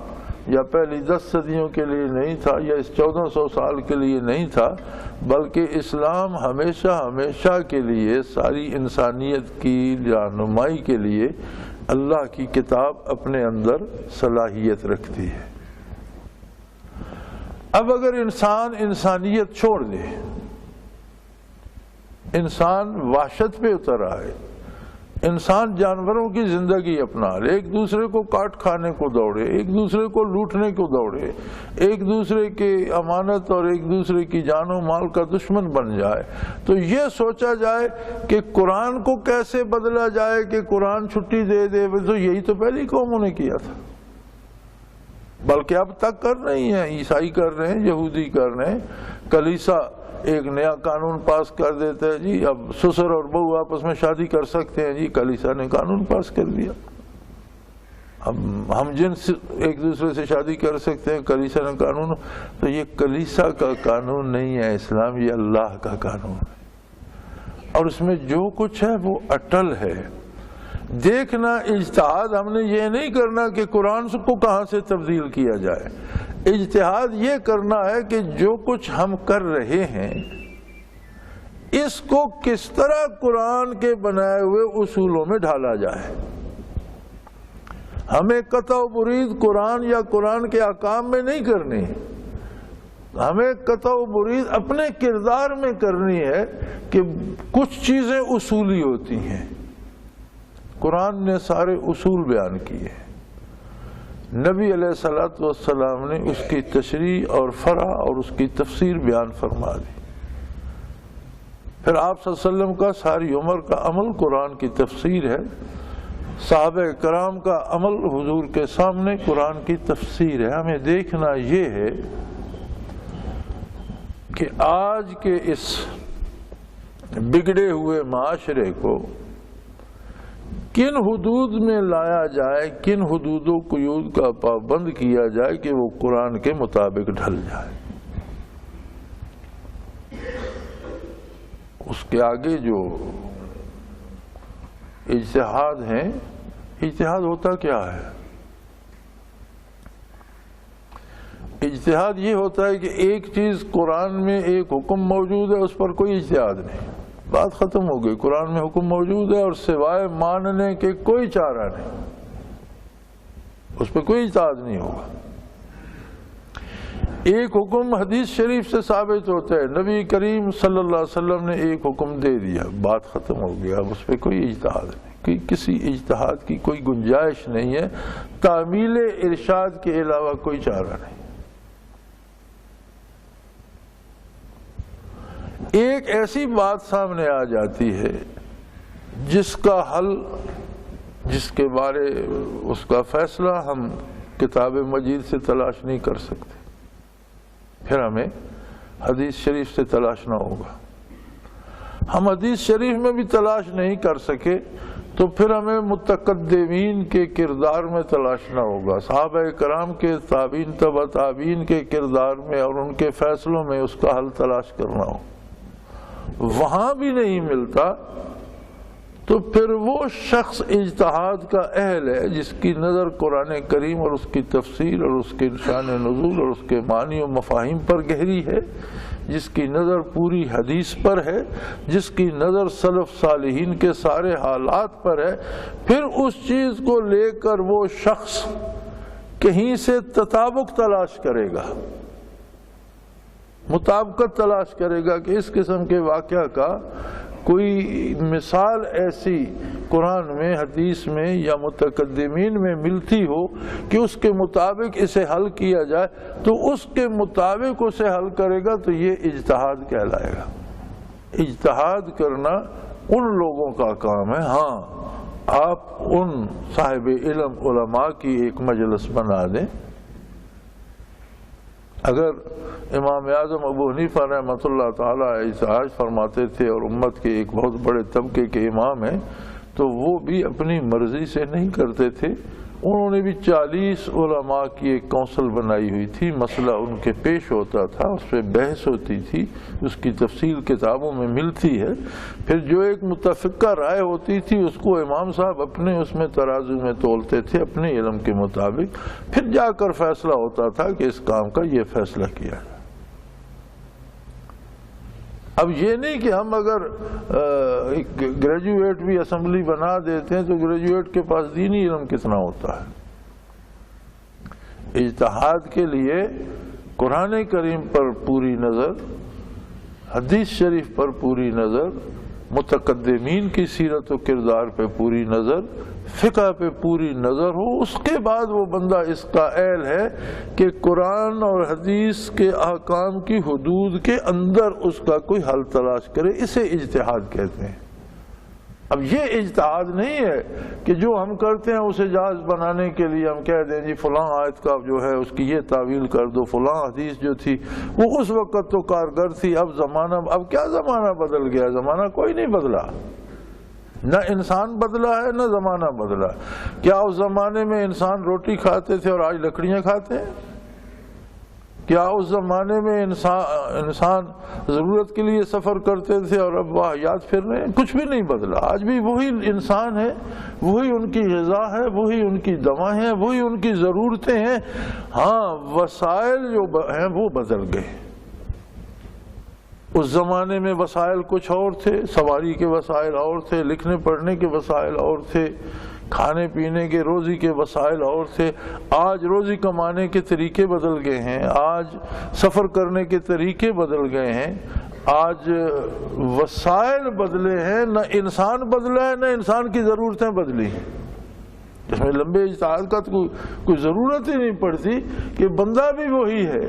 یا پہلی 10 صدیوں کے لیے نہیں تھا، یا اس 1400 سال کے لیے نہیں تھا، بلکہ اسلام ہمیشہ ہمیشہ کے لیے ساری انسانیت کی رہنمائی کے لیے اللہ کی کتاب اپنے اندر صلاحیت رکھتی ہے۔ اب اگر انسان انسانیت چھوڑ دے، انسان وحشت پہ اتر آئے، انسان جانوروں کی زندگی اپنا لے، ایک دوسرے کو کاٹ کھانے کو دوڑے، ایک دوسرے کو لوٹنے کو دوڑے، ایک دوسرے کی امانت اور ایک دوسرے کی جان و مال کا دشمن بن جائے، تو یہ سوچا جائے کہ قرآن کو کیسے بدلا جائے کہ قرآن چھٹی دے دے، تو یہی تو پہلی قوموں نے کیا تھا، بلکہ اب تک کر رہی ہیں، عیسائی کر رہے ہیں، یہودی کر رہے ہیں، کلیسا ایک نیا قانون پاس کر دیتا ہے، جی اب سسر اور بہو آپس میں شادی کر سکتے ہیں، جی کلیسا نے قانون پاس کر دیا، اب ہم جنس ایک دوسرے سے شادی کر سکتے ہیں، کلیسا نے قانون۔ تو یہ کلیسا کا قانون نہیں ہے اسلام، یہ اللہ کا قانون ہے، اور اس میں جو کچھ ہے وہ اٹل ہے۔ دیکھنا اجتہاد ہم نے یہ نہیں کرنا کہ قرآن کو کہاں سے تبدیل کیا جائے، اجتہاد یہ کرنا ہے کہ جو کچھ ہم کر رہے ہیں اس کو کس طرح قرآن کے بنائے ہوئے اصولوں میں ڈھالا جائے۔ ہمیں قطع و برید قرآن یا قرآن کے احکام میں نہیں کرنی، ہمیں قطع و برید اپنے کردار میں کرنی ہے کہ کچھ چیزیں اصولی ہوتی ہیں۔ قرآن نے سارے اصول بیان کیے، نبی علیہ الصلوۃ والسلام نے اس کی تشریح اور فرع اور اس کی تفسیر بیان فرما دی، پھر آپ صلی اللہ علیہ وسلم کا ساری عمر کا عمل قرآن کی تفسیر ہے، صحابہ کرام کا عمل حضور کے سامنے قرآن کی تفسیر ہے۔ ہمیں دیکھنا یہ ہے کہ آج کے اس بگڑے ہوئے معاشرے کو کن حدود میں لایا جائے، کن حدود و قیود کا پابند کیا جائے کہ وہ قرآن کے مطابق ڈھل جائے۔ اس کے آگے جو اجتہاد ہیں، اجتہاد ہوتا کیا ہے؟ اجتہاد یہ ہوتا ہے کہ ایک چیز قرآن میں ایک حکم موجود ہے، اس پر کوئی اجتہاد نہیں، بات ختم ہو گئی۔ قرآن میں حکم موجود ہے اور سوائے ماننے کے کوئی چارہ نہیں، اس پہ کوئی اجتہاد نہیں ہوگا۔ ایک حکم حدیث شریف سے ثابت ہوتا ہے، نبی کریم صلی اللہ علیہ وسلم نے ایک حکم دے دیا، بات ختم ہو گیا، اب اس پہ کوئی اجتہاد نہیں، کسی اجتہاد کی کوئی گنجائش نہیں ہے، تعمیل ارشاد کے علاوہ کوئی چارہ نہیں۔ ایک ایسی بات سامنے آ جاتی ہے جس کا حل، جس کے بارے اس کا فیصلہ ہم کتاب مجید سے تلاش نہیں کر سکتے، پھر ہمیں حدیث شریف سے تلاشنا ہوگا۔ ہم حدیث شریف میں بھی تلاش نہیں کر سکے تو پھر ہمیں متقدمین کے کردار میں تلاشنا ہوگا، صحابہ کرام کے، تابعین، تبع تابعین کے کردار میں اور ان کے فیصلوں میں اس کا حل تلاش کرنا ہوگا۔ وہاں بھی نہیں ملتا تو پھر وہ شخص اجتہاد کا اہل ہے جس کی نظر قرآن کریم اور اس کی تفسیر اور اس کے شان نزول اور اس کے معنی و مفاہیم پر گہری ہے، جس کی نظر پوری حدیث پر ہے، جس کی نظر سلف صالحین کے سارے حالات پر ہے، پھر اس چیز کو لے کر وہ شخص کہیں سے تطابق تلاش کرے گا، مطابقت تلاش کرے گا کہ اس قسم کے واقعہ کا کوئی مثال ایسی قرآن میں، حدیث میں یا متقدمین میں ملتی ہو کہ اس کے مطابق اسے حل کیا جائے، تو اس کے مطابق اسے حل کرے گا تو یہ اجتہاد کہلائے گا۔ اجتہاد کرنا ان لوگوں کا کام ہے۔ ہاں، آپ ان صاحب علم علماء کی ایک مجلس بنا دیں۔ اگر امام اعظم ابو حنیفہ رحمۃ اللہ تعالیٰ احتجاج فرماتے تھے اور امت کے ایک بہت بڑے طبقے کے امام ہیں، تو وہ بھی اپنی مرضی سے نہیں کرتے تھے، انہوں نے بھی 40 علماء کی ایک کونسل بنائی ہوئی تھی، مسئلہ ان کے پیش ہوتا تھا، اس پہ بحث ہوتی تھی، اس کی تفصیل کتابوں میں ملتی ہے، پھر جو ایک متفقہ رائے ہوتی تھی اس کو امام صاحب اپنے اس میں ترازو میں تولتے تھے اپنے علم کے مطابق، پھر جا کر فیصلہ ہوتا تھا کہ اس کام کا یہ فیصلہ کیا جائے۔ اب یہ نہیں کہ ہم اگر گریجویٹ بھی اسمبلی بنا دیتے ہیں تو گریجویٹ کے پاس دینی علم کتنا ہوتا ہے۔ اجتہاد کے لیے قرآن کریم پر پوری نظر، حدیث شریف پر پوری نظر، متقدمین کی سیرت و کردار پہ پوری نظر، فقہ پہ پوری نظر ہو، اس کے بعد وہ بندہ اس کا اہل ہے کہ قرآن اور حدیث کے احکام کی حدود کے اندر اس کا کوئی حل تلاش کرے، اسے اجتہاد کہتے ہیں۔ اب یہ اجتہاد نہیں ہے کہ جو ہم کرتے ہیں اسے جائز بنانے کے لیے ہم کہہ دیں جی فلاں آیت کا جو ہے اس کی یہ تعویل کر دو، فلاں حدیث جو تھی وہ اس وقت تو کارگر تھی، اب کیا زمانہ بدل گیا؟ زمانہ کوئی نہیں بدلا، نہ انسان بدلا ہے نہ زمانہ بدلا۔ کیا اس زمانے میں انسان روٹی کھاتے تھے اور آج لکڑیاں کھاتے ہیں؟ کیا اس زمانے میں انسان ضرورت کے لیے سفر کرتے تھے اور اب واحیات پھر رہے ہیں؟ کچھ بھی نہیں بدلا، آج بھی وہی انسان ہے، وہی ان کی غذا ہے، وہی ان کی دوائیں ہیں، وہی ان کی ضرورتیں ہیں۔ ہاں وسائل جو ہیں وہ بدل گئے۔ اس زمانے میں وسائل کچھ اور تھے، سواری کے وسائل اور تھے، لکھنے پڑھنے کے وسائل اور تھے، کھانے پینے کے روزی کے وسائل اور تھے۔ آج روزی کمانے کے طریقے بدل گئے ہیں، آج سفر کرنے کے طریقے بدل گئے ہیں، آج وسائل بدلے ہیں، نہ انسان بدلا ہے نہ انسان کی ضرورتیں بدلی ہیں۔ اس میں لمبے اجتہاد کا تو کوئی ضرورت ہی نہیں پڑتی کہ بندہ بھی وہی ہے،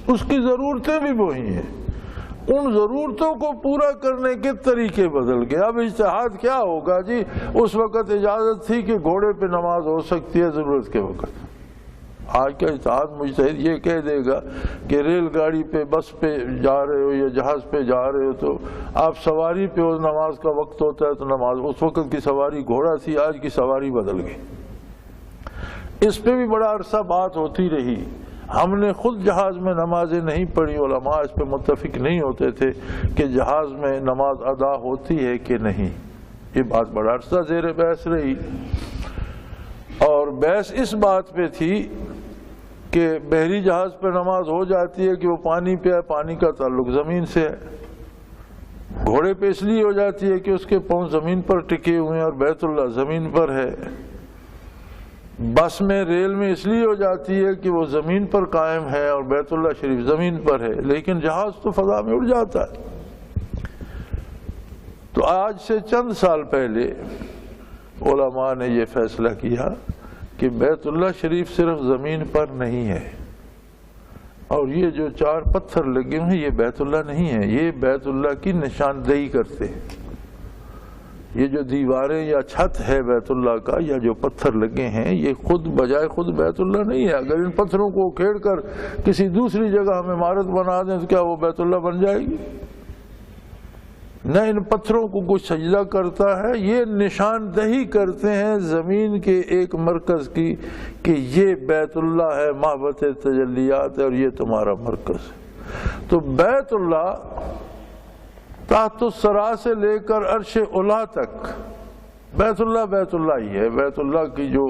اس کی ضرورتیں بھی وہی ہیں، ان ضرورتوں کو پورا کرنے کے طریقے بدل گئے۔ اب اجتہاد کیا ہوگا جی؟ اس وقت اجازت تھی کہ گھوڑے پہ نماز ہو سکتی ہے ضرورت کے وقت، آج کا اجتہاد مجتہد یہ کہہ دے گا کہ ریل گاڑی پہ بس پہ جا رہے ہو یا جہاز پہ جا رہے ہو تو آپ سواری پہ ہو، نماز کا وقت ہوتا ہے تو نماز، اس وقت کی سواری گھوڑا تھی، آج کی سواری بدل گئی۔ اس پہ بھی بڑا عرصہ بات ہوتی رہی، ہم نے خود جہاز میں نمازیں نہیں پڑھی، علماء اس پہ متفق نہیں ہوتے تھے کہ جہاز میں نماز ادا ہوتی ہے کہ نہیں، یہ بات بڑا عرصہ زیر بحث رہی۔ اور بحث اس بات پہ تھی کہ بحری جہاز پہ نماز ہو جاتی ہے کہ وہ پانی پہ ہے، پانی کا تعلق زمین سے ہے، گھوڑے پہ اس لیے ہو جاتی ہے کہ اس کے پاؤں زمین پر ٹکے ہوئے ہیں اور بیت اللہ زمین پر ہے، بس میں ریل میں اس لیے ہو جاتی ہے کہ وہ زمین پر قائم ہے اور بیت اللہ شریف زمین پر ہے، لیکن جہاز تو فضا میں اڑ جاتا ہے۔ تو آج سے چند سال پہلے علماء نے یہ فیصلہ کیا کہ بیت اللہ شریف صرف زمین پر نہیں ہے، اور یہ جو 4 پتھر لگے ہوئے ہیں یہ بیت اللہ نہیں ہے، یہ بیت اللہ کی نشاندہی کرتے ہیں۔ یہ جو دیواریں یا چھت ہے بیت اللہ کا یا جو پتھر لگے ہیں یہ خود بجائے خود بیت اللہ نہیں ہے۔ اگر ان پتھروں کو کھیڑ کر کسی دوسری جگہ ہم عمارت بنا دیں تو کیا وہ بیت اللہ بن جائے گی؟ نہ ان پتھروں کو کوئی سجدہ کرتا ہے، یہ نشاندہی کرتے ہیں زمین کے ایک مرکز کی کہ یہ بیت اللہ ہے، محبت تجلیات ہے اور یہ تمہارا مرکز ہے۔ تو بیت اللہ تحت الثری سے لے کر عرش علا تک بیت اللہ ہی ہے۔ بیت اللہ کی جو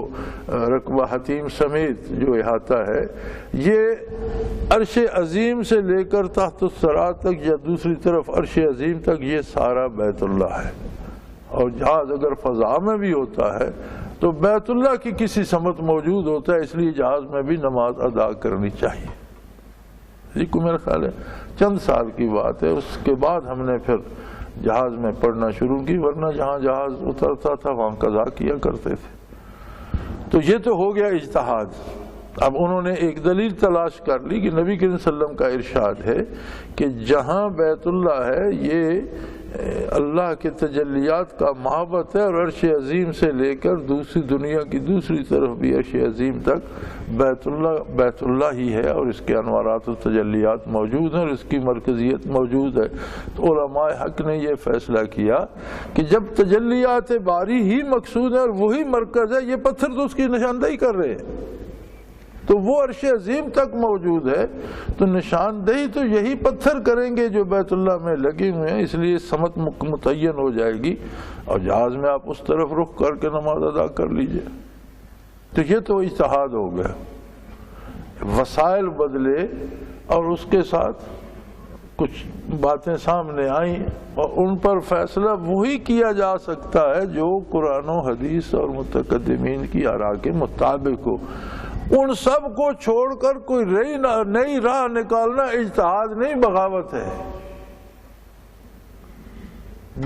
رقبہ حتیم سمیت جو احاطہ ہے یہ عرش عظیم سے لے کر تحت الثری تک یا دوسری طرف عرش عظیم تک یہ سارا بیت اللہ ہے۔ اور جہاز اگر فضا میں بھی ہوتا ہے تو بیت اللہ کی کسی سمت موجود ہوتا ہے، اس لیے جہاز میں بھی نماز ادا کرنی چاہیے۔ یہ کو میرا خیال ہے چند سال کی بات ہے، اس کے بعد ہم نے پھر جہاز میں پڑھنا شروع کی، ورنہ جہاں جہاز اترتا تھا وہاں قضا کیا کرتے تھے۔ تو یہ تو ہو گیا اجتہاد۔ اب انہوں نے ایک دلیل تلاش کر لی کہ نبی کریم صلی اللہ علیہ وسلم کا ارشاد ہے کہ جہاں بیت اللہ ہے یہ اللہ کے تجلیات کا محبت ہے، اور عرش عظیم سے لے کر دوسری دنیا کی دوسری طرف بھی عرش عظیم تک بیت اللہ ہی ہے، اور اس کے انوارات و تجلیات موجود ہیں اور اس کی مرکزیت موجود ہے۔ تو علماء حق نے یہ فیصلہ کیا کہ جب تجلیات باری ہی مقصود ہے اور وہی مرکز ہے، یہ پتھر تو اس کی نشاندہی کر رہے ہیں، تو وہ عرش عظیم تک موجود ہے، تو نشاندہی تو یہی پتھر کریں گے جو بیت اللہ میں لگے ہوئے ہیں، اس لیے سمت متعین ہو جائے گی اور جہاز میں آپ اس طرف رخ کر کے نماز ادا کر لیجئے۔ تو یہ تو اجتہاد ہو گیا، وسائل بدلے اور اس کے ساتھ کچھ باتیں سامنے آئیں اور ان پر فیصلہ وہی کیا جا سکتا ہے جو قرآن و حدیث اور متقدمین کی آراء کے مطابق ہو۔ ان سب کو چھوڑ کر کوئی نئی راہ نکالنا اجتہاد نہیں، بغاوت ہے۔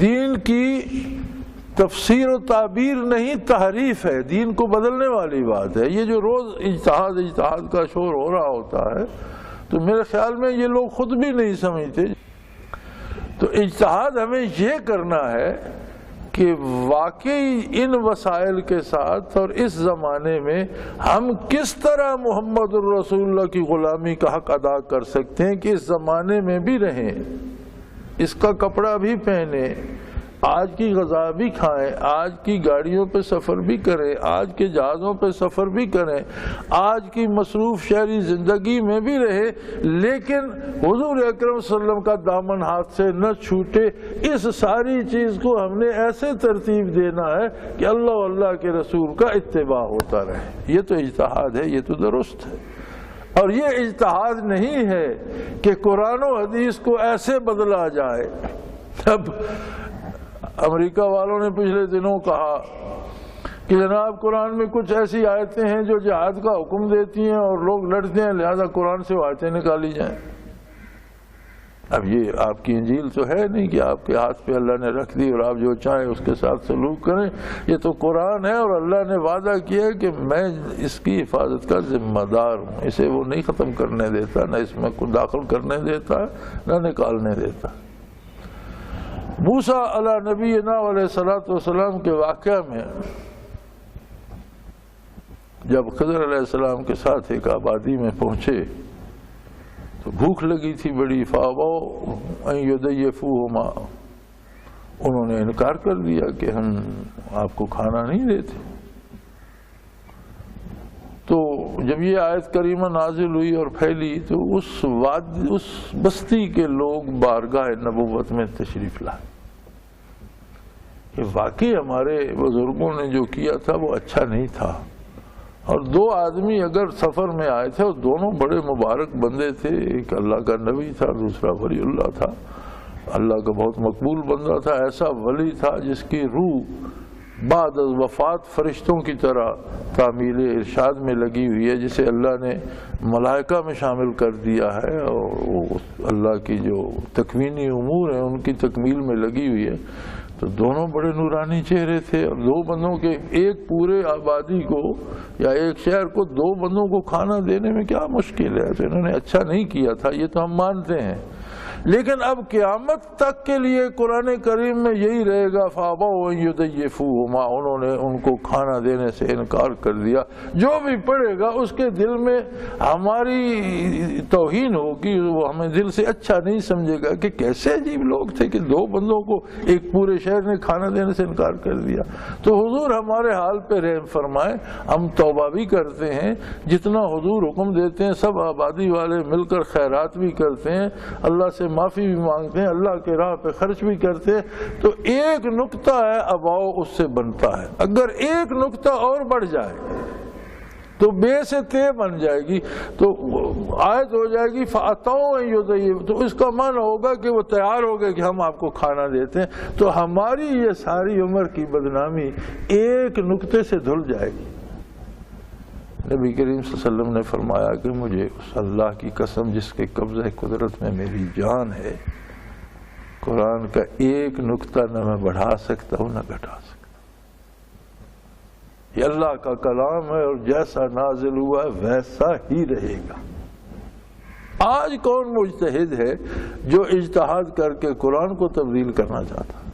دین کی تفسیر و تعبیر نہیں، تحریف ہے، دین کو بدلنے والی بات ہے۔ یہ جو روز اجتہاد کا شور ہو رہا ہوتا ہے تو میرے خیال میں یہ لوگ خود بھی نہیں سمجھتے۔ تو اجتہاد ہمیں یہ کرنا ہے کہ واقعی ان وسائل کے ساتھ اور اس زمانے میں ہم کس طرح محمد الرسول اللہ کی غلامی کا حق ادا کر سکتے ہیں کہ اس زمانے میں بھی رہیں، اس کا کپڑا بھی پہنیں، آج کی غذا بھی کھائیں، آج کی گاڑیوں پہ سفر بھی کریں، آج کے جہازوں پہ سفر بھی کریں، آج کی مصروف شہری زندگی میں بھی رہے، لیکن حضور اکرم صلی اللہ علیہ وسلم کا دامن ہاتھ سے نہ چھوٹے۔ اس ساری چیز کو ہم نے ایسے ترتیب دینا ہے کہ اللہ و اللہ کے رسول کا اتباع ہوتا رہے۔ یہ تو اجتہاد ہے، یہ تو درست ہے، اور یہ اجتہاد نہیں ہے کہ قرآن و حدیث کو ایسے بدلا جائے۔ اب امریکہ والوں نے پچھلے دنوں کہا کہ جناب قرآن میں کچھ ایسی آیتیں ہیں جو جہاد کا حکم دیتی ہیں اور لوگ لڑتے ہیں، لہذا قرآن سے وہ آیتیں نکالی جائیں۔ اب یہ آپ کی انجیل تو ہے نہیں کہ آپ کے ہاتھ پہ اللہ نے رکھ دی اور آپ جو چاہیں اس کے ساتھ سلوک کریں، یہ تو قرآن ہے اور اللہ نے وعدہ کیا کہ میں اس کی حفاظت کا ذمہ دار ہوں، اسے وہ نہیں ختم کرنے دیتا، نہ اس میں کوئی داخل کرنے دیتا نہ نکالنے دیتا۔ موسیٰ علیہ نبینا علیہ الصلوۃ والسلام کے واقعہ میں جب خضر علیہ السلام کے ساتھ ایک آبادی میں پہنچے تو بھوک لگی تھی بڑی، فَأَبَوْا أَن يُضَيِّفُوهُمَا، انہوں نے انکار کر دیا کہ ہم آپ کو کھانا نہیں دیتے۔ تو جب یہ آیت کریمہ نازل ہوئی اور پھیلی تو اس بستی کے لوگ بارگاہ نبوت میں تشریف لائے کہ واقعی ہمارے بزرگوں نے جو کیا تھا وہ اچھا نہیں تھا، اور دو آدمی اگر سفر میں آئے تھے اور دونوں بڑے مبارک بندے تھے، ایک اللہ کا نبی تھا، دوسرا ولی اللہ تھا، اللہ کا بہت مقبول بندہ تھا، ایسا ولی تھا جس کی روح بعد از وفات فرشتوں کی طرح تعمیل ارشاد میں لگی ہوئی ہے، جسے اللہ نے ملائکہ میں شامل کر دیا ہے، اور اللہ کی جو تکوینی امور ہیں ان کی تکمیل میں لگی ہوئی ہے۔ تو دونوں بڑے نورانی چہرے تھے، اور دو بندوں کے ایک پورے آبادی کو یا ایک شہر کو دو بندوں کو کھانا دینے میں کیا مشکل ہے؟ تو انہوں نے اچھا نہیں کیا تھا، یہ تو ہم مانتے ہیں، لیکن اب قیامت تک کے لیے قرآن کریم میں یہی رہے گا فَأَبَوْا أَن يُضَيِّفُوهُمَا، انہوں نے ان کو کھانا دینے سے انکار کر دیا۔ جو بھی پڑھے گا اس کے دل میں ہماری توہین ہوگی، وہ ہمیں دل سے اچھا نہیں سمجھے گا کہ کیسے عجیب لوگ تھے کہ دو بندوں کو ایک پورے شہر نے کھانا دینے سے انکار کر دیا۔ تو حضور ہمارے حال پہ رحم فرمائے، ہم توبہ بھی کرتے ہیں، جتنا حضور حکم دیتے ہیں سب آبادی والے مل کر خیرات بھی کرتے ہیں، اللہ سے معافی بھی مانگتے ہیں، اللہ کے راہ پہ خرچ بھی کرتے ہیں۔ تو ایک نقطہ ہے اباؤ اس سے بنتا ہے، اگر ایک نقطہ اور بڑھ جائے تو بے سے تے بن جائے گی، تو آیت ہو جائے گی فَأَتَوْا أَن يُضَيِّفُوهُمَا، تو اس کا معنی ہوگا کہ وہ تیار ہو گئے کہ ہم آپ کو کھانا دیتے ہیں۔ تو ہماری یہ ساری عمر کی بدنامی ایک نقطے سے دھل جائے گی۔ نبی کریم صلی اللہ علیہ وسلم نے فرمایا کہ مجھے اس اللہ کی قسم جس کے قبضہ قدرت میں میری جان ہے، قرآن کا ایک نقطہ نہ میں بڑھا سکتا ہوں نہ گھٹا سکتا۔ یہ اللہ کا کلام ہے اور جیسا نازل ہوا ہے ویسا ہی رہے گا۔ آج کون مجتہد ہے جو اجتہاد کر کے قرآن کو تبدیل کرنا چاہتا؟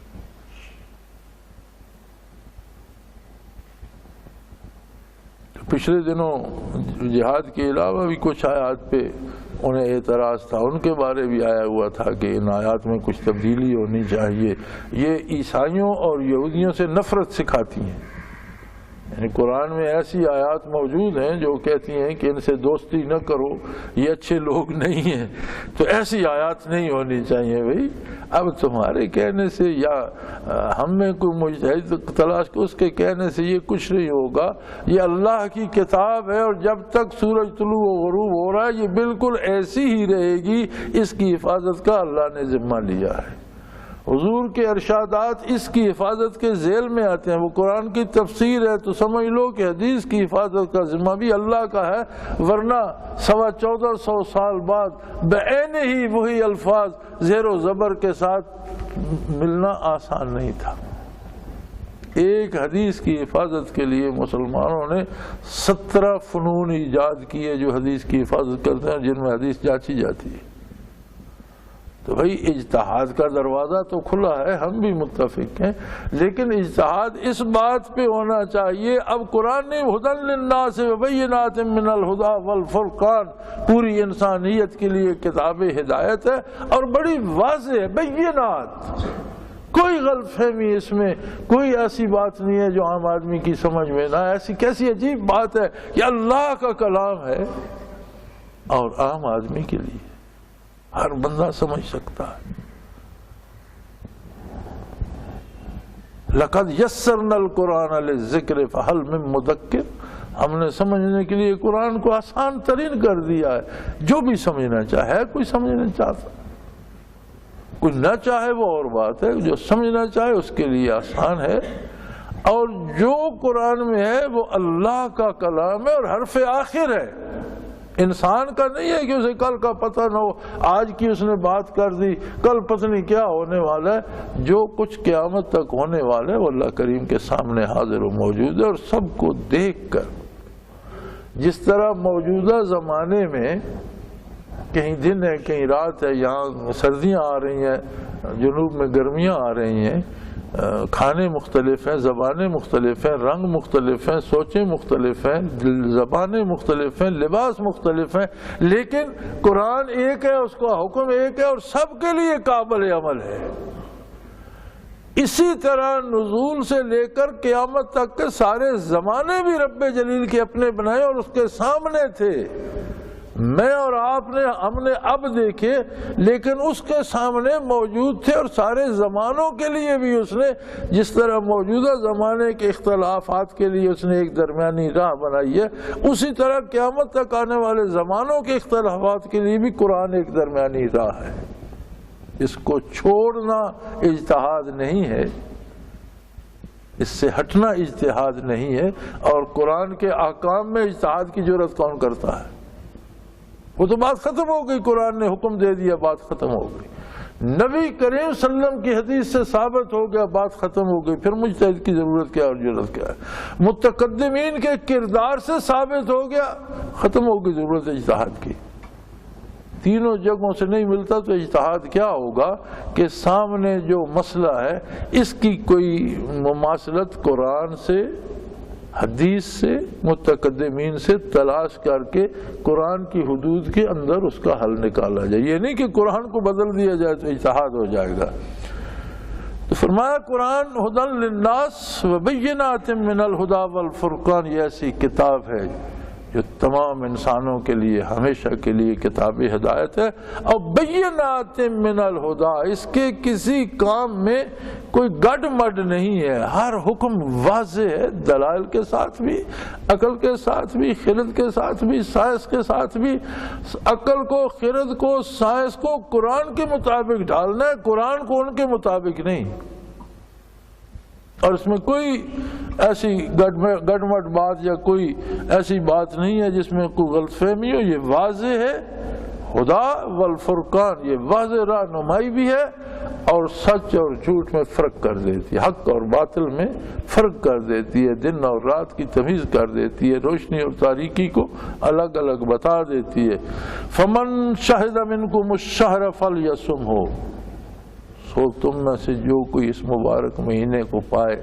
پچھلے دنوں جہاد کے علاوہ بھی کچھ آیات پہ انہیں اعتراض تھا، ان کے بارے بھی آیا ہوا تھا کہ ان آیات میں کچھ تبدیلی ہونی چاہیے، یہ عیسائیوں اور یہودیوں سے نفرت سکھاتی ہیں۔ یعنی قرآن میں ایسی آیات موجود ہیں جو کہتی ہیں کہ ان سے دوستی نہ کرو، یہ اچھے لوگ نہیں ہیں، تو ایسی آیات نہیں ہونی چاہیے۔ بھائی اب تمہارے کہنے سے یا ہم میں کوئی مجتہد تلاش کو اس کے کہنے سے یہ کچھ نہیں ہوگا، یہ اللہ کی کتاب ہے، اور جب تک سورج طلوع و غروب ہو رہا ہے یہ بالکل ایسی ہی رہے گی، اس کی حفاظت کا اللہ نے ذمہ لیا ہے۔ حضور کے ارشادات اس کی حفاظت کے ذیل میں آتے ہیں، وہ قرآن کی تفسیر ہے تو سمجھ لو کہ حدیث کی حفاظت کا ذمہ بھی اللہ کا ہے، ورنہ 1450 سال بعد بعین ہی وہی الفاظ زیر و زبر کے ساتھ ملنا آسان نہیں تھا۔ ایک حدیث کی حفاظت کے لیے مسلمانوں نے 17 فنون ایجاد کیے جو حدیث کی حفاظت کرتے ہیں، جن میں حدیث جانچی جاتی ہے۔ تو بھائی اجتہاد کا دروازہ تو کھلا ہے، ہم بھی متفق ہیں، لیکن اجتہاد اس بات پہ ہونا چاہیے، اب قرآن نے ہدی للناس وبینات من الہدی والفرقان پوری انسانیت کے لیے کتاب ہدایت ہے اور بڑی واضح ہے، بینات، کوئی غلط فہمی اس میں، کوئی ایسی بات نہیں ہے جو عام آدمی کی سمجھ میں نہ، ایسی کیسی عجیب بات ہے، یہ اللہ کا کلام ہے اور عام آدمی کے لیے ہر بندہ سمجھ سکتا ہے۔ لَقَدْ يَسَّرْنَا الْقُرْآنَ لِلذِّكْرِ فَهَلْ مِن مُدَّكِّرٍ، ہم نے سمجھنے کے لیے قرآن کو آسان ترین کر دیا ہے، جو بھی سمجھنا چاہے، کوئی سمجھنا چاہتا، کوئی نہ چاہے وہ اور بات ہے، جو سمجھنا چاہے اس کے لیے آسان ہے، اور جو قرآن میں ہے وہ اللہ کا کلام ہے اور حرف آخر ہے، انسان کا نہیں ہے کہ اسے کل کا پتہ نہ ہو، آج کی اس نے بات کر دی، کل پتہ نہیں کیا ہونے والا ہے، جو کچھ قیامت تک ہونے والا ہے وہ اللہ کریم کے سامنے حاضر و موجود ہے، اور سب کو دیکھ کر، جس طرح موجودہ زمانے میں کہیں دن ہے کہیں رات ہے، یہاں سردیاں آ رہی ہیں، جنوب میں گرمیاں آ رہی ہیں، کھانے مختلف ہیں، زبانیں مختلف ہیں، رنگ مختلف ہیں، سوچیں مختلف ہیں، زبانیں مختلف ہیں، لباس مختلف ہیں، لیکن قرآن ایک ہے، اس کا حکم ایک ہے اور سب کے لیے قابل عمل ہے۔ اسی طرح نزول سے لے کر قیامت تک کے سارے زمانے بھی رب جلیل کے اپنے بنائے اور اس کے سامنے تھے، میں اور آپ نے، ہم نے اب دیکھے، لیکن اس کے سامنے موجود تھے، اور سارے زمانوں کے لیے بھی اس نے، جس طرح موجودہ زمانے کے اختلافات کے لیے اس نے ایک درمیانی راہ بنائی ہے، اسی طرح قیامت تک آنے والے زمانوں کے اختلافات کے لیے بھی قرآن ایک درمیانی راہ ہے۔ اس کو چھوڑنا اجتہاد نہیں ہے، اس سے ہٹنا اجتہاد نہیں ہے، اور قرآن کے احکام میں اجتہاد کی جرات کون کرتا ہے؟ وہ تو بات ختم ہو گئی، قرآن نے حکم دے دیا، بات ختم ہو گئی، نبی کریم صلی اللہ علیہ وسلم کی حدیث سے ثابت ہو گیا، بات ختم ہو گئی، پھر مجتہد کی ضرورت کیا اور ضرورت کیا ہے؟ متقدمین کے کردار سے ثابت ہو گیا، ختم ہو گئی ضرورت اجتہاد کی۔ تینوں جگہوں سے نہیں ملتا تو اجتہاد کیا ہوگا کہ سامنے جو مسئلہ ہے اس کی کوئی مماثلت قرآن سے، حدیث سے، متقدمین سے تلاش کر کے قرآن کی حدود کے اندر اس کا حل نکالا جائے، یہ نہیں کہ قرآن کو بدل دیا جائے تو اجتہاد ہو جائے گا۔ تو فرمایا قرآن ہدی للناس وبینات من الہدی والفرقان، یہ ایسی کتاب ہے جو تمام انسانوں کے لیے ہمیشہ کے لیے کتاب ہدایت ہے، اور بینات من الہدی، اس کے کسی کام میں کوئی گڈ مڈ نہیں ہے، ہر حکم واضح ہے، دلائل کے ساتھ بھی، عقل کے ساتھ بھی، خرد کے ساتھ بھی، سائنس کے ساتھ بھی۔ عقل کو، خرد کو، سائنس کو قرآن کے مطابق ڈالنا ہے، قرآن کو ان کے مطابق نہیں، اور اس میں کوئی ایسی گڈمٹ بات یا کوئی ایسی بات نہیں ہے جس میں کوئی غلط فہمی ہو، یہ واضح ہے، ہدی والفرقان، یہ واضح رہنمائی بھی ہے اور سچ اور جھوٹ میں فرق کر دیتی ہے، حق اور باطل میں فرق کر دیتی ہے، دن اور رات کی تمیز کر دیتی ہے، روشنی اور تاریکی کو الگ الگ بتا دیتی ہے۔ فمن شہد منکم الشہر فلیصمہ، سو تم میں سے جو کوئی اس مبارک مہینے کو پائے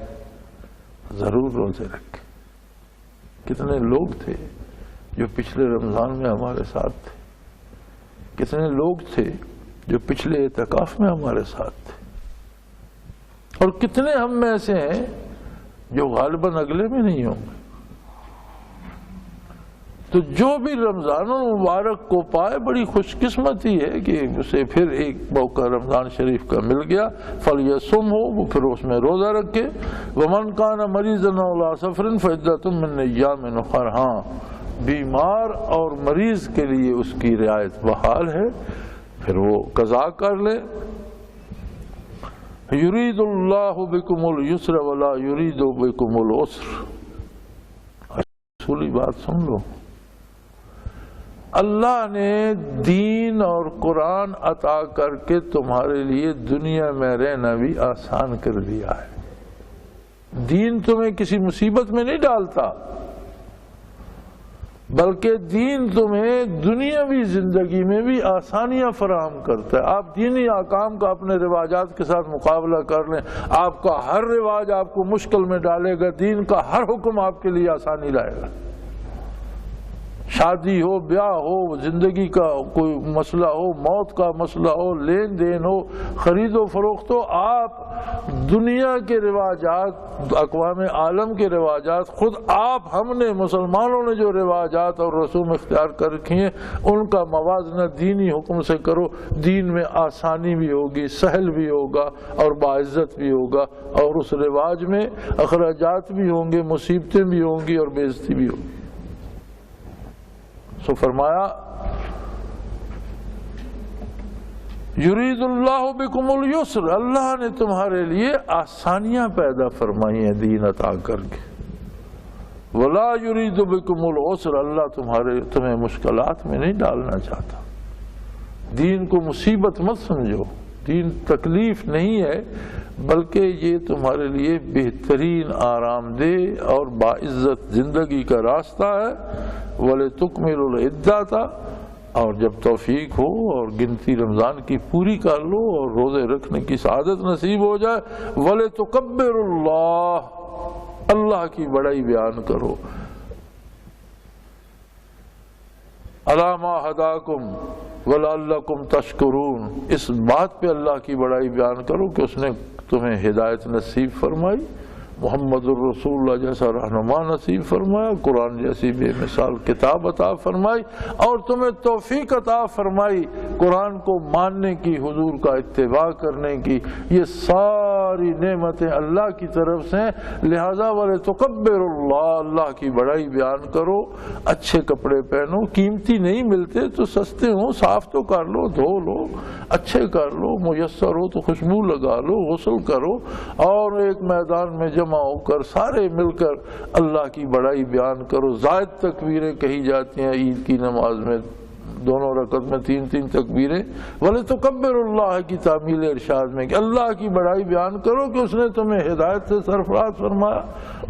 ضرور روزے رکھے۔ کتنے لوگ تھے جو پچھلے رمضان میں ہمارے ساتھ تھے، کتنے لوگ تھے جو پچھلے اعتکاف میں ہمارے ساتھ تھے، اور کتنے ہم میں ایسے ہیں جو غالباً اگلے میں نہیں ہوں گے۔ تو جو بھی رمضان المبارک کو پائے بڑی خوش قسمتی ہے کہ اسے پھر ایک موقع رمضان شریف کا مل گیا، فلیصم ہو، وہ پھر اس میں روزہ رکھے۔ ومن کان مریضا أو علی سفر فعدۃ من ایام اخر، ہاں بیمار اور مریض کے لیے اس کی رعایت بحال ہے، پھر وہ قضا کر لے۔ یرید اللہ بکم اليسر ولا یرید بکم العسر، اصولی بات سن لو، اللہ نے دین اور قرآن عطا کر کے تمہارے لیے دنیا میں رہنا بھی آسان کر دیا ہے۔ دین تمہیں کسی مصیبت میں نہیں ڈالتا، بلکہ دین تمہیں دنیاوی زندگی میں بھی آسانیاں فراہم کرتا ہے۔ آپ دینی احکام کا اپنے رواجات کے ساتھ مقابلہ کر لیں، آپ کا ہر رواج آپ کو مشکل میں ڈالے گا، دین کا ہر حکم آپ کے لیے آسانی لائے گا۔ شادی ہو، بیاہ ہو، زندگی کا کوئی مسئلہ ہو، موت کا مسئلہ ہو، لین دین ہو، خرید و فروخت ہو، آپ دنیا کے رواجات، اقوام عالم کے رواجات، خود آپ ہم نے مسلمانوں نے جو رواجات اور رسوم اختیار کر رکھی ہیں ان کا موازنہ دینی حکم سے کرو، دین میں آسانی بھی ہوگی، سہل بھی ہوگا اور باعزت بھی ہوگا، اور اس رواج میں اخراجات بھی ہوں گے، مصیبتیں بھی ہوں گی اور بے عزتی بھی ہوگی۔ سو فرمایا یرید اللہ بکم اليسر، اللہ نے تمہارے لیے آسانیاں پیدا فرمائی ہیں دین عطا کر کے، ولا یرید بکم العسر، اللہ تمہیں مشکلات میں نہیں ڈالنا چاہتا۔ دین کو مصیبت مت سمجھو، دین تکلیف نہیں ہے، بلکہ یہ تمہارے لیے بہترین آرام دہ اور باعزت زندگی کا راستہ ہے۔ وَلِتُكْمِلُوا الْعِدَّةَ، اور جب توفیق ہو اور گنتی رمضان کی پوری کر لو اور روزے رکھنے کی سعادت نصیب ہو جائے، وَلِتُكَبِّرُوا اللَّهَ، اللہ کی بڑائی بیان کرو، عَلَىٰ مَا هَدَاكُمْ وَلَعَلَّكُمْ تَشْكُرُونَ، اس بات پہ اللہ کی بڑائی بیان کرو کہ اس نے تمہیں ہدایت نصیب فرمائی، محمد الرسول اللہ جیسا رہنما نصیب فرمایا، قرآن جیسی بے مثال کتاب عطا فرمائی، اور تمہیں توفیق عطا فرمائی قرآن کو ماننے کی، حضور کا اتباع کرنے کی۔ یہ ساری نعمتیں اللہ کی طرف سے، لہذا وَلِتُكَبِّرُوا اللَّهَ، اللہ کی بڑائی بیان کرو، اچھے کپڑے پہنو، قیمتی نہیں ملتے تو سستے ہوں، صاف تو کر لو، دھو لو، اچھے کر لو، میسر ہو تو خوشبو لگا لو، غسل کرو، اور ایک میدان میں جمع ہو کر سارے مل کر اللہ کی بڑائی بیان کرو۔ زائد تکبیریں کہی جاتی ہیں عید کی نماز میں، دونوں رکعت میں 3 تکبیریں، وَلِتُكَبِّرُوا اللَّهَ کی تعمیل ارشاد میں کہ اللہ کی بڑائی بیان کرو کہ اس نے تمہیں ہدایت سے سرفراز فرمایا،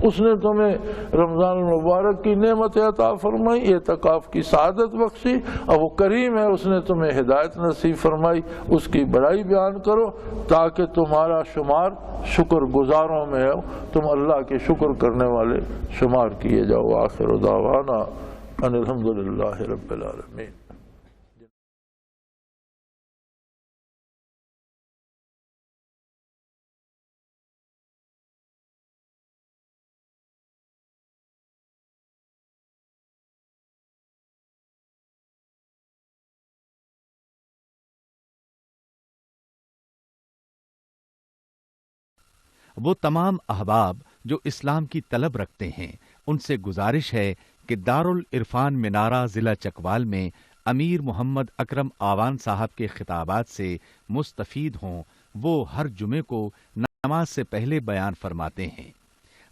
اس نے تمہیں رمضان المبارک کی نعمت عطا فرمائی، اعتکاف کی سعادت بخشی، اور وہ کریم ہے، اس نے تمہیں ہدایت نصیب فرمائی، اس کی بڑائی بیان کرو تاکہ تمہارا شمار شکر گزاروں میں ہو، تم اللہ کے شکر کرنے والے شمار کیے جاؤ۔ آخر دعوانا ان الحمدللہ رب العالمین۔ وہ تمام احباب جو اسلام کی طلب رکھتے ہیں ان سے گزارش ہے کہ دارالعرفان منارہ ضلع چکوال میں امیر محمد اکرم آوان صاحب کے خطابات سے مستفید ہوں۔ وہ ہر جمعے کو نماز سے پہلے بیان فرماتے ہیں۔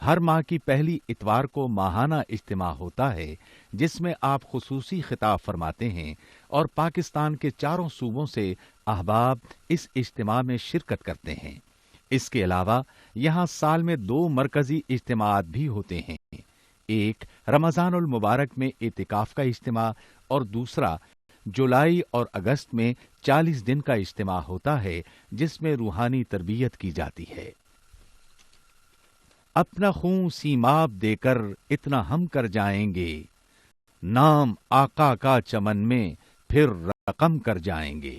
ہر ماہ کی پہلی اتوار کو ماہانہ اجتماع ہوتا ہے جس میں آپ خصوصی خطاب فرماتے ہیں، اور پاکستان کے چاروں صوبوں سے احباب اس اجتماع میں شرکت کرتے ہیں۔ اس کے علاوہ یہاں سال میں 2 مرکزی اجتماعات بھی ہوتے ہیں، ایک رمضان المبارک میں اعتکاف کا اجتماع اور دوسرا جولائی اور اگست میں 40 دن کا اجتماع ہوتا ہے جس میں روحانی تربیت کی جاتی ہے۔ اپنا خون سیماب دے کر اتنا ہم کر جائیں گے، نام آقا کا چمن میں پھر رقم کر جائیں گے۔